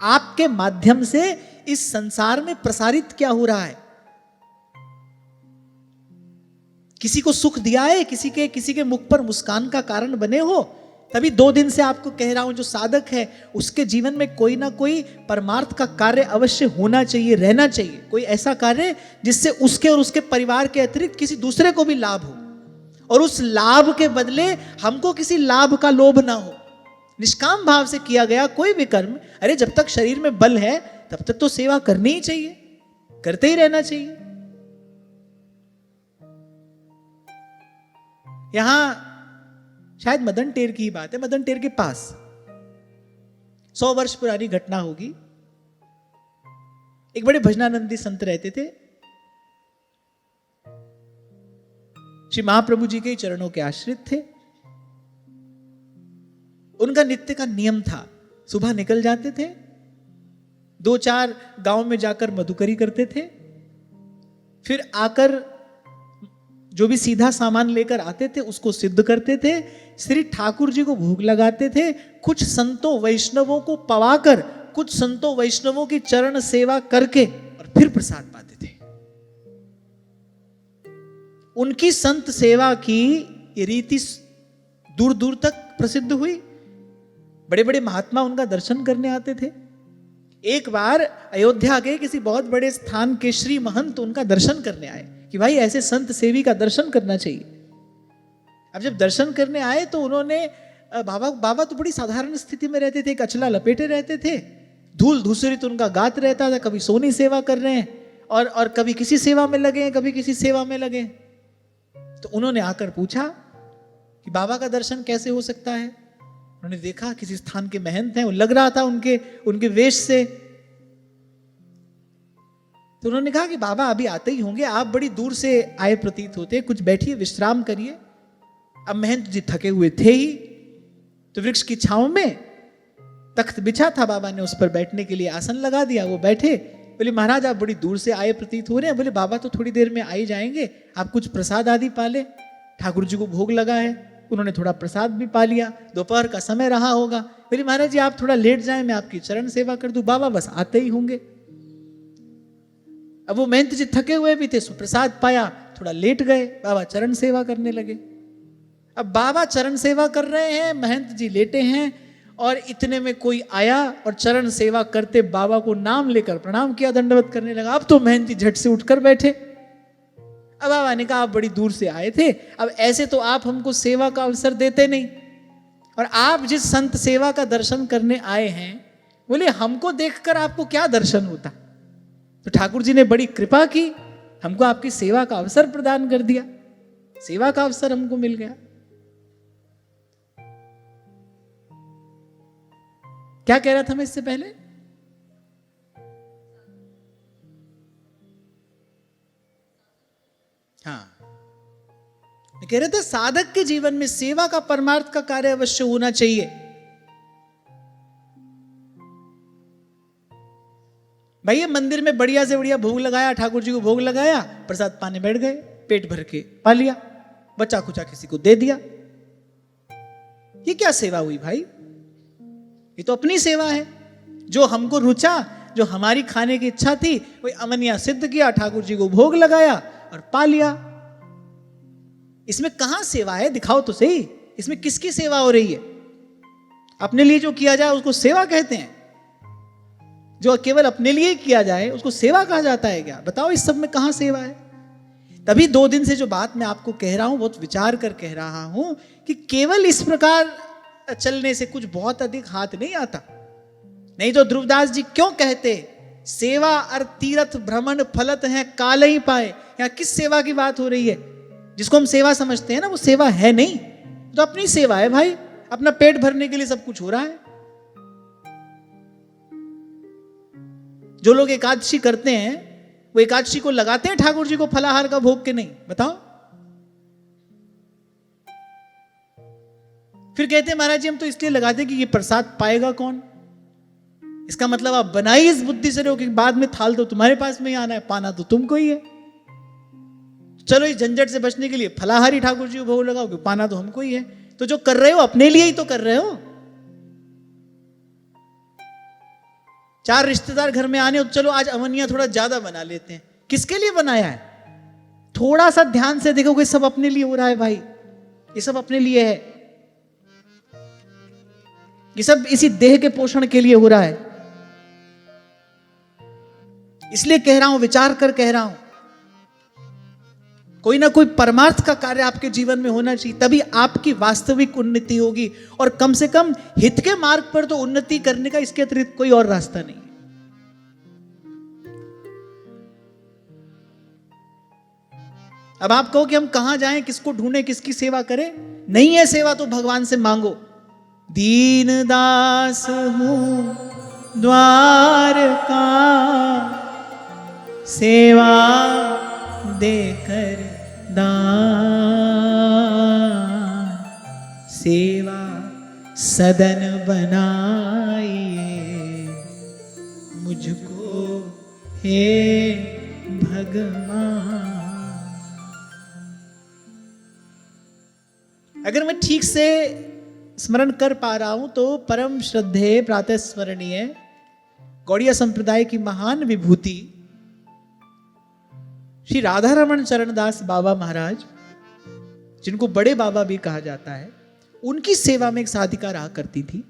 आपके माध्यम से इस संसार में प्रसारित क्या हो रहा है? किसी को सुख दिया है, किसी के मुख पर मुस्कान का कारण बने हो, तभी 2 दिन से आपको कह रहा हूं जो साधक है उसके जीवन में कोई ना कोई परमार्थ का कार्य अवश्य होना चाहिए, रहना चाहिए। कोई ऐसा कार्य जिससे उसके और उसके परिवार के अतिरिक्त किसी दूसरे को भी लाभ हो, और उस लाभ के बदले हमको किसी लाभ का लोभ ना हो। निष्काम भाव से किया गया कोई भी कर्म, अरे जब तक शरीर में बल है तब तक तो सेवा करनी ही चाहिए, करते ही रहना चाहिए। यहां शायद मदन टेर की बात है। मदन टेर के पास 100 वर्ष पुरानी घटना होगी। एक बड़े भजनानंदी संत रहते थे, श्री महाप्रभु जी के चरणों के आश्रित थे। उनका नित्य का नियम था, सुबह निकल जाते थे, 2-4 गांव में जाकर मधुकरी करते थे, फिर आकर जो भी सीधा सामान लेकर आते थे उसको सिद्ध करते थे, श्री ठाकुर जी को भोग लगाते थे, कुछ संतों वैष्णवों को पवाकर, कुछ संतों वैष्णवों की चरण सेवा करके और फिर प्रसाद पाते थे। उनकी संत सेवा की ये रीति दूर दूर तक प्रसिद्ध हुई। बड़े बड़े महात्मा उनका दर्शन करने आते थे। एक बार अयोध्या के किसी बहुत बड़े स्थान के श्री महंत उनका दर्शन करने आए कि भाई ऐसे संत सेवी का दर्शन करना चाहिए। अब जब दर्शन करने आए तो उन्होंने बाबा तो बड़ी साधारण स्थिति में रहते थे, एक अचला लपेटे रहते थे, धूल धूसरित उनका गात रहता था, कभी सोनी सेवा कर रहे हैं और कभी किसी सेवा में लगे हैं, कभी किसी सेवा में लगे। तो उन्होंने आकर पूछा कि बाबा का दर्शन कैसे हो सकता है। उन्होंने देखा किसी स्थान के महंत हैं, वो लग रहा था उनके वेश से। तो उन्होंने कहा कि बाबा अभी आते ही होंगे, आप बड़ी दूर से आए प्रतीत होते, कुछ बैठिए विश्राम करिए। अब महंत जी थके हुए थे ही, तो वृक्ष की छांव में तख्त बिछा था, बाबा ने उस पर बैठने के लिए आसन लगा दिया, वो बैठे। बोले महाराज आप बड़ी दूर से आए प्रतीत हो रहे हैं। बोले बाबा तो थोड़ी देर में आ ही जाएंगे, आप कुछ प्रसाद आदि पा ले, ठाकुर जी को भोग लगा है। उन्होंने थोड़ा प्रसाद भी पा लिया, दोपहर का समय रहा होगा। बोले महाराज जी आप थोड़ा लेट जाएं, मैं आपकी चरण सेवा कर दूं। बाबा बस आते ही होंगे। अब वो महंत जी थके हुए भी थे, सुप्रसाद पाया, थोड़ा लेट गए, बाबा चरण सेवा करने लगे। अब बाबा चरण सेवा कर रहे हैं, महंत जी लेटे हैं, और इतने में कोई आया और चरण सेवा करते बाबा को नाम लेकर प्रणाम किया, दंडवत करने लगा। अब तो महंत जी झट से उठकर बैठे। अब बाबा ने कहा आप बड़ी दूर से आए थे, अब ऐसे तो आप हमको सेवा का अवसर देते नहीं, और आप जिस संत सेवा का दर्शन करने आए हैं, बोले हमको देखकर आपको क्या दर्शन होता। तो ठाकुर जी ने बड़ी कृपा की, हमको आपकी सेवा का अवसर प्रदान कर दिया, सेवा का अवसर हमको मिल गया। क्या कह रहा था मैं इससे पहले? हाँ, मैं कह रहा था साधक के जीवन में सेवा का परमार्थ का कार्य अवश्य होना चाहिए। भाई ये मंदिर में बढ़िया से बढ़िया भोग लगाया, ठाकुर जी को भोग लगाया, प्रसाद पाने बैठ गए, पेट भर के पा लिया, बचा खुचा किसी को दे दिया, ये क्या सेवा हुई भाई? ये तो अपनी सेवा है। जो हमको रुचा, जो हमारी खाने की इच्छा थी, वही अमनिया सिद्ध किया, ठाकुर जी को भोग लगाया और पा लिया। इसमें कहां सेवा है? दिखाओ तो सही, इसमें किसकी सेवा हो रही है? अपने लिए जो किया जाए उसको सेवा कहते हैं, जो केवल अपने लिए किया जाए उसको सेवा कहा जाता है क्या? बताओ इस सब में कहां सेवा है? तभी 2 दिन से जो बात मैं आपको कह रहा हूं, बहुत विचार कर कह रहा हूं कि केवल इस प्रकार चलने से कुछ बहुत अधिक हाथ नहीं आता। नहीं तो ध्रुवदास जी क्यों कहते सेवा और तीर्थ भ्रमण फलत है काल ही पाए। यहां किस सेवा की बात हो रही है? जिसको हम सेवा समझते हैं ना, वो सेवा है नहीं, तो अपनी सेवा है भाई, अपना पेट भरने के लिए सब कुछ हो रहा है। जो लोग एकादशी करते हैं, वो एकादशी को लगाते हैं ठाकुर जी को फलाहार का भोग के नहीं? बताओ। फिर कहते हैं महाराज जी हम तो इसलिए लगाते कि ये प्रसाद पाएगा कौन। इसका मतलब आप बनाई इस बुद्धि से रहो कि बाद में थाल तो तुम्हारे पास में ही आना है, पाना तो तुमको ही है। चलो इस झंझट से बचने के लिए फलाहारी ठाकुर जी को भोग लगाओ कि पाना तो हमको ही है। तो जो कर रहे हो अपने लिए ही तो कर रहे हो। 4 रिश्तेदार घर में आने हो, चलो आज अमनिया थोड़ा ज्यादा बना लेते हैं। किसके लिए बनाया है? थोड़ा सा ध्यान से देखोगे सब अपने लिए हो रहा है भाई, ये सब अपने लिए है, ये सब इसी देह के पोषण के लिए हो रहा है। इसलिए कह रहा हूं, विचार कर कह रहा हूं, कोई ना कोई परमार्थ का कार्य आपके जीवन में होना चाहिए, तभी आपकी वास्तविक उन्नति होगी। और कम से कम हित के मार्ग पर तो उन्नति करने का इसके अतिरिक्त कोई और रास्ता नहीं है। अब आप कहो कि हम कहां जाएं, किसको ढूंढें, किसकी सेवा करें? नहीं है सेवा तो भगवान से मांगो। दीन दास हूं द्वार का, सेवा देकर दान, सेवा सदन बनाइए मुझको हे भगवान। अगर मैं ठीक से स्मरण कर पा रहा हूं तो परम श्रद्धेय प्रातः स्मरणीय गौड़िया संप्रदाय की महान विभूति श्री राधा रमण चरणदास बाबा महाराज, जिनको बड़े बाबा भी कहा जाता है, उनकी सेवा में एक साधिका रहा करती थी।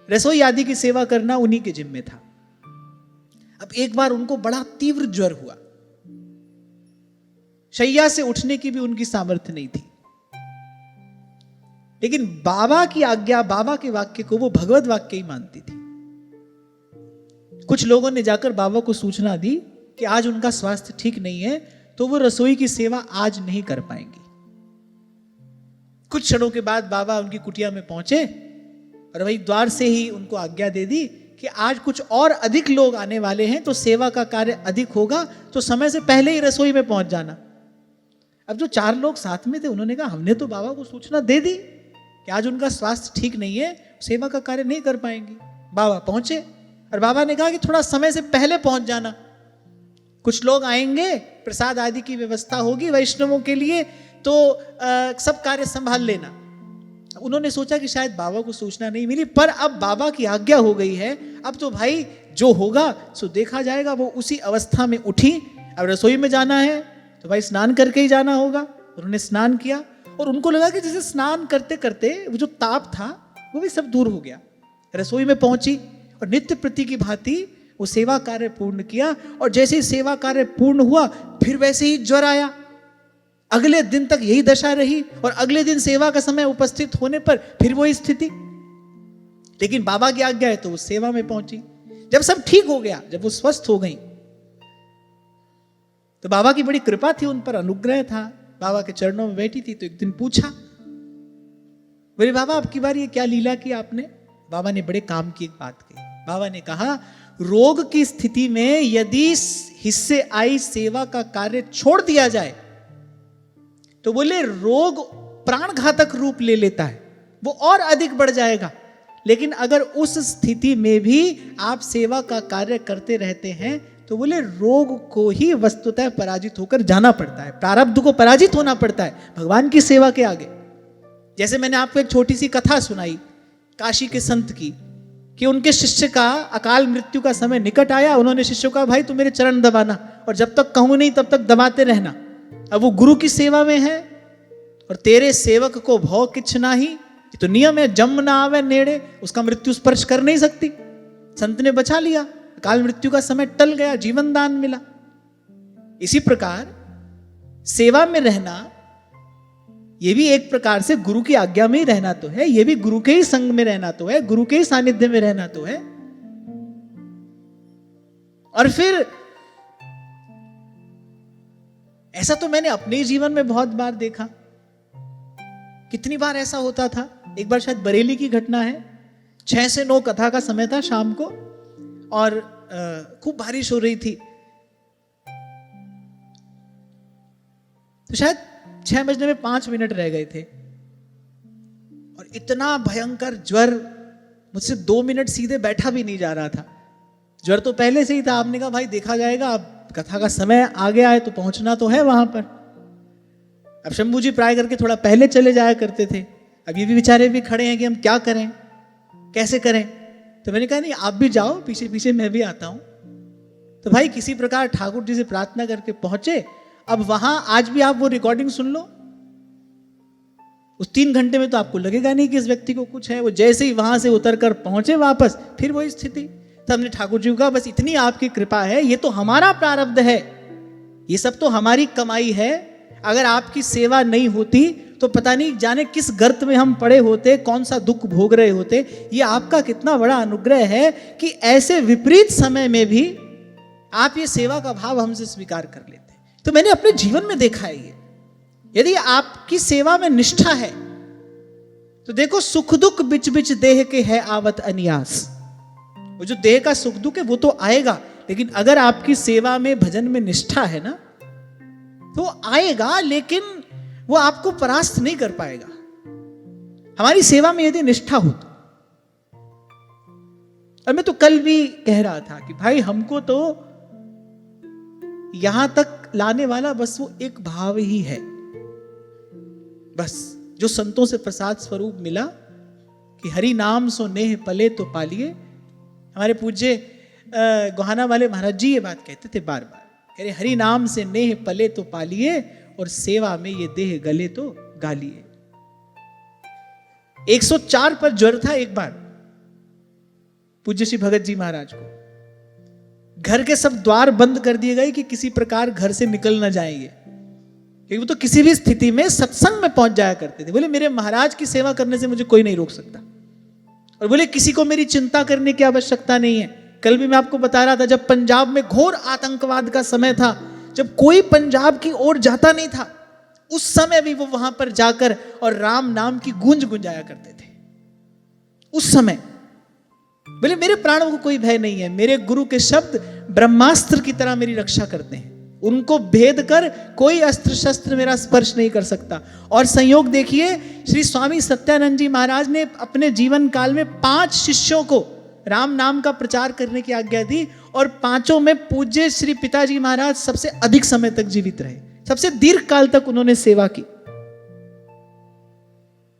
रसोई आदि की सेवा करना उन्हीं के जिम्मे था। अब एक बार उनको बड़ा तीव्र ज्वर हुआ, शैया से उठने की भी उनकी सामर्थ्य नहीं थी, लेकिन बाबा की आज्ञा, बाबा के वाक्य को वो भगवत वाक्य ही मानती थी। कुछ लोगों ने जाकर बाबा को सूचना दी कि आज उनका स्वास्थ्य ठीक नहीं है, तो वो रसोई की सेवा आज नहीं कर पाएंगी। कुछ क्षणों के बाद बाबा उनकी कुटिया में पहुंचे और वही द्वार से ही उनको आज्ञा दे दी कि आज कुछ और अधिक लोग आने वाले हैं, तो सेवा का कार्य अधिक होगा, तो समय से पहले ही रसोई में पहुंच जाना। अब जो 4 लोग साथ में थे, उन्होंने कहा हमने तो बाबा को सूचना दे दी कि आज उनका स्वास्थ्य ठीक नहीं है, सेवा का कार्य नहीं कर पाएंगे। बाबा पहुंचे और बाबा ने कहा कि थोड़ा समय से पहले पहुंच जाना, कुछ लोग आएंगे, प्रसाद आदि की व्यवस्था होगी वैष्णवों के लिए, तो सब कार्य संभाल लेना। उन्होंने सोचा कि शायद बाबा को सूचना नहीं मिली, पर अब बाबा की आज्ञा हो गई है, अब तो भाई जो होगा सो देखा जाएगा। वो उसी अवस्था में उठी, अब रसोई में जाना है तो भाई स्नान करके ही जाना होगा। उन्होंने स्नान किया और उनको लगा कि जैसे स्नान करते करते वो जो ताप था वो भी सब दूर हो गया। रसोई में पहुंची और नित्य प्रति की भांति वो सेवा कार्य पूर्ण किया, और जैसे ही सेवा कार्य पूर्ण हुआ फिर वैसे ही ज्वर आया। अगले दिन तक यही दशा रही और अगले दिन सेवा का समय उपस्थित होने पर फिर वही स्थिति। लेकिन बाबा की आज्ञा है तो वो सेवा में पहुंची। जब सब ठीक हो गया, जब वो स्वस्थ हो गई, तो बाबा की बड़ी कृपा थी, उन पर अनुग्रह था। बाबा के चरणों में बैठी थी तो एक दिन पूछा, बोले बाबा अब की बार ये क्या लीला की आपने? बाबा ने बड़े काम की एक बात कही। बाबा ने कहा, रोग की स्थिति में यदि हिस्से आई सेवा का कार्य छोड़ दिया जाए तो बोले रोग प्राण घातक रूप ले लेता है, वो और अधिक बढ़ जाएगा। लेकिन अगर उस स्थिति में भी आप सेवा का कार्य करते रहते हैं तो बोले रोग को ही वस्तुतः पराजित होकर जाना पड़ता है, प्रारब्ध को पराजित होना पड़ता है भगवान की सेवा के आगे। जैसे मैंने आपको एक छोटी सी कथा सुनाई काशी के संत की, कि उनके शिष्य का अकाल मृत्यु का समय निकट आया। उन्होंने शिष्य को कहा, भाई तू मेरे चरण दबाना और जब तक कहूं नहीं तब तक दबाते रहना। अब वो गुरु की सेवा में है और तेरे सेवक को भौ किछ नाही, ये तो नियम है, जम ना आवे नेड़े, उसका मृत्यु स्पर्श कर नहीं सकती। संत ने बचा लिया, अकाल मृत्यु का समय टल गया, जीवन दान मिला। इसी प्रकार सेवा में रहना ये भी एक प्रकार से गुरु की आज्ञा में ही रहना तो है, ये भी गुरु के ही संग में रहना तो है, गुरु के ही सानिध्य में रहना तो है। और फिर ऐसा तो मैंने अपने जीवन में बहुत बार देखा। कितनी बार ऐसा होता था, एक बार शायद बरेली की घटना है, 6 से 9 कथा का समय था शाम को, और खूब बारिश हो रही थी। तो शायद 6 बजने में 5 मिनट रह गए थे और इतना भयंकर ज्वर, मुझसे 2 मिनट सीधे बैठा भी नहीं जा रहा था। ज्वर तो पहले से ही था। आपने कहा भाई देखा जाएगा, अब कथा का समय आ गया है तो पहुंचना तो है वहां पर। अब शंभू जी प्राय करके थोड़ा पहले चले जाया करते थे, अब ये भी बेचारे भी खड़े हैं कि हम क्या करें, कैसे करें। तो मैंने कहा नहीं आप भी जाओ, पीछे पीछे मैं भी आता हूं। तो भाई किसी प्रकार ठाकुर जी से प्रार्थना करके पहुंचे। अब वहां आज भी आप वो रिकॉर्डिंग सुन लो, उस 3 घंटे में तो आपको लगेगा नहीं कि इस व्यक्ति को कुछ है। वो जैसे ही वहां से उतर कर पहुंचे वापस, फिर वही स्थिति। तो हमने ठाकुर जी को कहा बस इतनी आपकी कृपा है, ये तो हमारा प्रारब्ध है, ये सब तो हमारी कमाई है। अगर आपकी सेवा नहीं होती तो पता नहीं जाने किस गर्त में हम पड़े होते, कौन सा दुख भोग रहे होते। ये आपका कितना बड़ा अनुग्रह है कि ऐसे विपरीत समय में भी आप ये सेवा का भाव हमसे स्वीकार कर लेते। तो मैंने अपने जीवन में देखा है ये, यदि आपकी सेवा में निष्ठा है तो देखो सुख दुख बिच बिच देह के है आवत अनियास। वो जो देह का सुख दुख है वो तो आएगा, लेकिन अगर आपकी सेवा में भजन में निष्ठा है ना तो आएगा, लेकिन वो आपको परास्त नहीं कर पाएगा। हमारी सेवा में यदि निष्ठा हो तो, और मैं तो कल भी कह रहा था कि भाई हमको तो यहां तक लाने वाला बस वो एक भाव ही है, बस जो संतों से प्रसाद स्वरूप मिला कि हरि नाम सो नेह पले तो पालिए। हमारे पूज्य गोहाना वाले महाराज जी ये बात कहते थे बार बार, कह रहे हरि नाम से नेह पले तो पालिए और सेवा में ये देह गले तो गालिए। 104 पर ज्वर था एक बार पूज्य श्री भगत जी महाराज को। घर के सब द्वार बंद कर दिए गए कि किसी प्रकार घर से निकल न जाएंगे, क्योंकि वो तो किसी भी स्थिति में सत्संग में पहुंच जाया करते थे। बोले मेरे महाराज की सेवा करने से मुझे कोई नहीं रोक सकता, और बोले किसी को मेरी चिंता करने की आवश्यकता नहीं है। कल भी मैं आपको बता रहा था, जब पंजाब में घोर आतंकवाद का समय था, जब कोई पंजाब की ओर जाता नहीं था, उस समय भी वो वहां पर जाकर और राम नाम की गूंज गुंजाया करते थे। उस समय बोले मेरे प्राणों को कोई भय नहीं है, मेरे गुरु के शब्द ब्रह्मास्त्र की तरह मेरी रक्षा करते हैं, उनको भेद कर कोई अस्त्र शस्त्र मेरा स्पर्श नहीं कर सकता। और संयोग देखिए, श्री स्वामी सत्यानंद जी महाराज ने अपने जीवन काल में 5 शिष्यों को राम नाम का प्रचार करने की आज्ञा दी, और 5 में पूज्य श्री पिताजी महाराज सबसे अधिक समय तक जीवित रहे, सबसे दीर्घ काल तक उन्होंने सेवा की।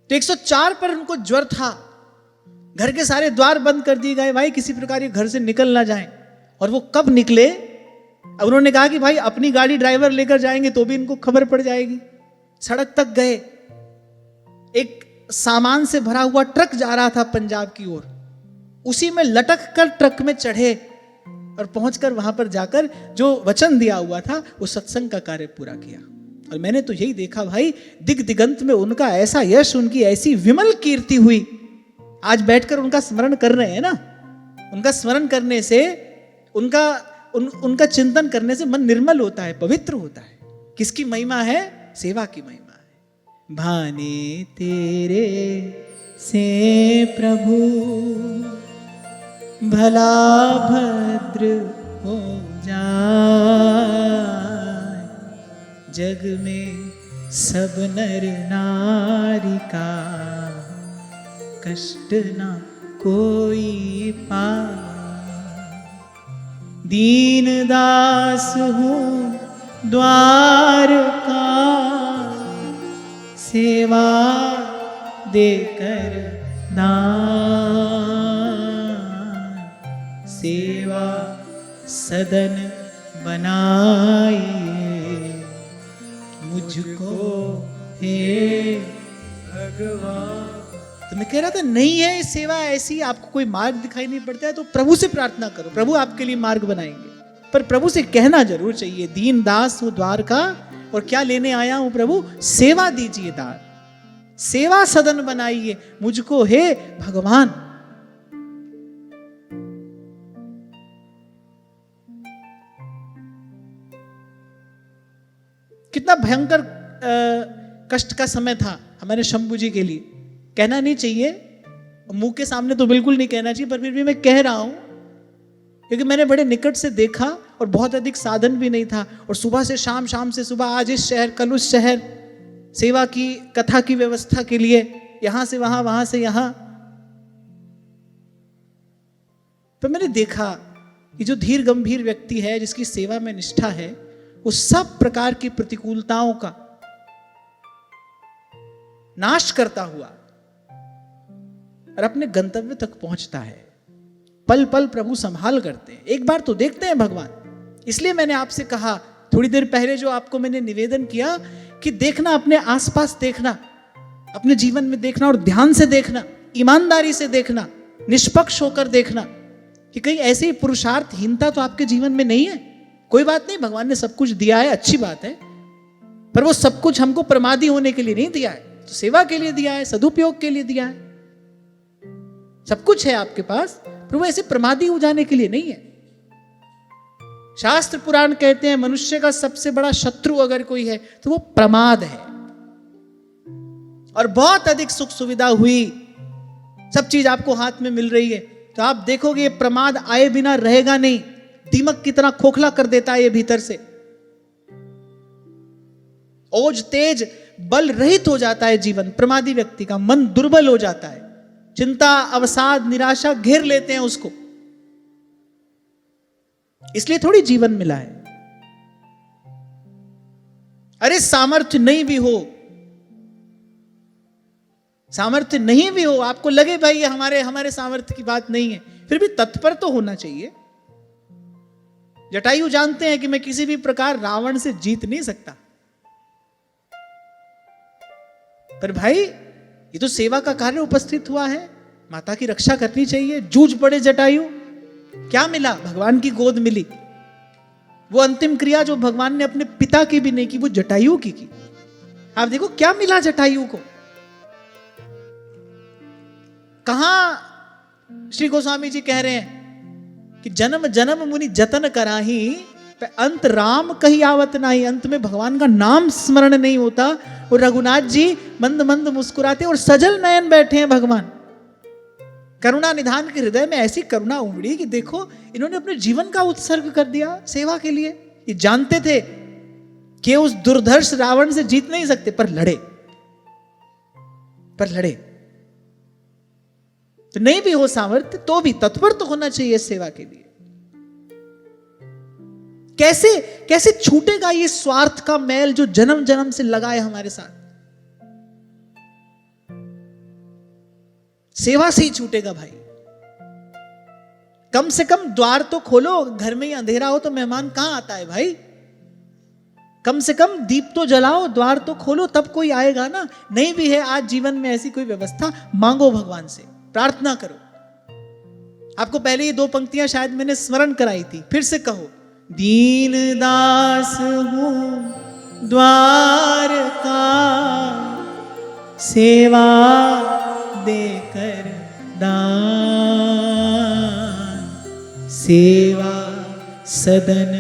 तो 104 पर उनको ज्वर था, घर के सारे द्वार बंद कर दिए गए भाई, किसी प्रकार ये घर से निकल ना जाएं। और वो कब निकले? अब उन्होंने कहा कि भाई अपनी गाड़ी ड्राइवर लेकर जाएंगे तो भी इनको खबर पड़ जाएगी। सड़क तक गए, एक सामान से भरा हुआ ट्रक जा रहा था पंजाब की ओर, उसी में लटक कर ट्रक में चढ़े और पहुंचकर वहां पर जाकर जो वचन दिया हुआ था वो सत्संग का कार्य पूरा किया। और मैंने तो यही देखा भाई, दिग दिगंत में उनका ऐसा यश, उनकी ऐसी विमल कीर्ति हुई। आज बैठकर उनका स्मरण कर रहे हैं ना, उनका स्मरण करने से, उनका चिंतन करने से मन निर्मल होता है, पवित्र होता है। किसकी महिमा है? सेवा की महिमा है। भाने तेरे से प्रभु भला भद्र हो जाए, जग में सब नर नारी का कष्ट ना कोई पाए। दीन दास हूँ द्वार का, सेवा देकर दान, सेवा सदन बनाइए मुझको हे भगवान। तो मैं कह रहा था नहीं है ये सेवा ऐसी, आपको कोई मार्ग दिखाई नहीं पड़ता है तो प्रभु से प्रार्थना करो, प्रभु आपके लिए मार्ग बनाएंगे। पर प्रभु से कहना जरूर चाहिए, दीन दास हूं द्वार का, और क्या लेने आया हूं प्रभु? सेवा दीजिए दान, सेवा सदन बनाइए मुझको हे भगवान। कितना भयंकर कष्ट का समय था हमारे शंभू जी के लिए। कहना नहीं चाहिए, मुंह के सामने तो बिल्कुल नहीं कहना चाहिए, पर फिर भी मैं कह रहा हूं क्योंकि मैंने बड़े निकट से देखा और बहुत अधिक साधन भी नहीं था। और सुबह से शाम, शाम से सुबह, आज इस शहर कल उस शहर, सेवा की कथा की व्यवस्था के लिए यहां से वहां, वहां से यहां। तो मैंने देखा कि जो धीर गंभीर व्यक्ति है, जिसकी सेवा में निष्ठा है, वो सब प्रकार की प्रतिकूलताओं का नाश करता हुआ और अपने गंतव्य तक पहुंचता है। पल पल प्रभु संभाल करते हैं। एक बार तो देखते हैं भगवान। इसलिए मैंने आपसे कहा थोड़ी देर पहले, जो आपको मैंने निवेदन किया कि देखना, अपने आसपास देखना, अपने जीवन में देखना, और ध्यान से देखना, ईमानदारी से देखना, निष्पक्ष होकर देखना कि कहीं ऐसी पुरुषार्थहीनता तो आपके जीवन में नहीं है। कोई बात नहीं, भगवान ने सब कुछ दिया है, अच्छी बात है, पर वो सब कुछ हमको प्रमादी होने के लिए नहीं दिया है, तो सेवा के लिए दिया है, सदुपयोग के लिए दिया है। सब कुछ है आपके पास, पर वो ऐसे प्रमादी हो जाने के लिए नहीं है। शास्त्र पुराण कहते हैं मनुष्य का सबसे बड़ा शत्रु अगर कोई है तो वो प्रमाद है। और बहुत अधिक सुख सुविधा हुई, सब चीज आपको हाथ में मिल रही है, तो आप देखोगे ये प्रमाद आए बिना रहेगा नहीं। दीमक की तरह खोखला कर देता है ये भीतर से। ओज तेज बल रहित हो जाता है जीवन। प्रमादी व्यक्ति का मन दुर्बल हो जाता है, चिंता अवसाद निराशा घेर लेते हैं उसको। इसलिए थोड़ी जीवन मिला है। अरे सामर्थ्य नहीं भी हो, सामर्थ्य नहीं भी हो, आपको लगे भाई ये हमारे सामर्थ्य की बात नहीं है, फिर भी तत्पर तो होना चाहिए। जटायु जानते हैं कि मैं किसी भी प्रकार रावण से जीत नहीं सकता, पर भाई ये तो सेवा का कार्य उपस्थित हुआ है, माता की रक्षा करनी चाहिए। जूझ पड़े जटायु, क्या मिला? भगवान की गोद मिली। वो अंतिम क्रिया जो भगवान ने अपने पिता की भी नहीं की, वो जटायु की। आप देखो क्या मिला जटायु को। कहां श्री गोस्वामी जी कह रहे हैं कि जन्म जन्म मुनि जतन कराही, अंत राम कही आवत नहीं। अंत में भगवान का नाम स्मरण नहीं होता। और रघुनाथ जी मंद मंद मुस्कुराते और सजल नयन बैठे हैं भगवान। करुणा निधान के हृदय में ऐसी करुणा उमड़ी कि देखो इन्होंने अपने जीवन का उत्सर्ग कर दिया सेवा के लिए। ये जानते थे कि उस दुर्धर्ष रावण से जीत नहीं सकते, पर लड़े। तो नहीं भी हो सामर्थ्य तो भी तत्पर तो होना चाहिए सेवा के लिए। कैसे छूटेगा ये स्वार्थ का मैल जो जन्म जन्म से लगा है हमारे साथ। सेवा से ही छूटेगा भाई। कम से कम द्वार तो खोलो, घर में ही अंधेरा हो तो मेहमान कहां आता है भाई। कम से कम दीप तो जलाओ, द्वार तो खोलो, तब कोई आएगा ना। नहीं भी है आज जीवन में ऐसी कोई व्यवस्था, मांगो भगवान से, प्रार्थना करो। आपको पहले ये 2 पंक्तियां शायद मैंने स्मरण कराई थी, फिर से कहो। दीन दास हूं द्वार का, सेवा देकर दान, सेवा सदन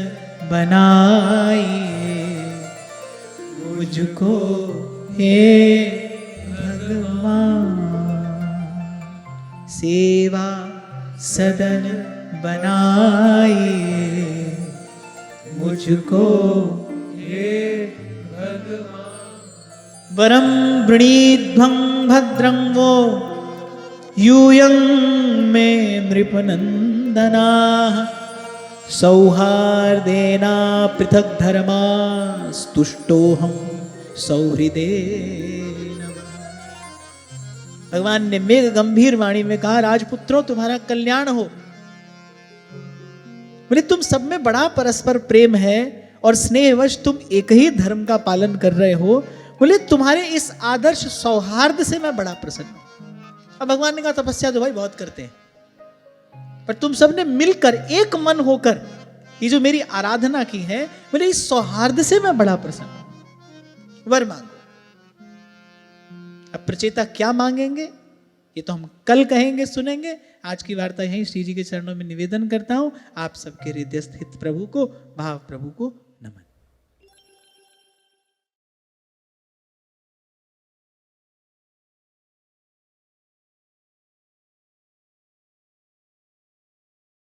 बनाइए मुझको हे भगवान। सेवा सदन बनाइए मुझको हे भगवान। वरम वृणीध्वं भद्रं वो यूयं मे नृपनन्दनाः, सौहार्देना पृथक धर्मा स्तुष्टोहम सौहृदेन। भगवान ने मेघ गंभीर वाणी में कहा, राजपुत्रों तुम्हारा कल्याण हो। बोले तुम सब में बड़ा परस्पर प्रेम है और स्नेहवश तुम एक ही धर्म का पालन कर रहे हो। बोले तुम्हारे इस आदर्श सौहार्द से मैं बड़ा प्रसन्न हूं। अब भगवान ने कहा तपस्या तो भाई बहुत करते हैं, पर तुम सबने मिलकर एक मन होकर ये जो मेरी आराधना की है, बोले इस सौहार्द से मैं बड़ा प्रसन्न हूं। वर मांगो। अब प्रचेता क्या मांगेंगे ये तो हम कल कहेंगे, सुनेंगे। आज की वार्ता यहीं श्री जी के चरणों में निवेदन करता हूं। आप सबके हृदयस्थ हित प्रभु को, भाव प्रभु को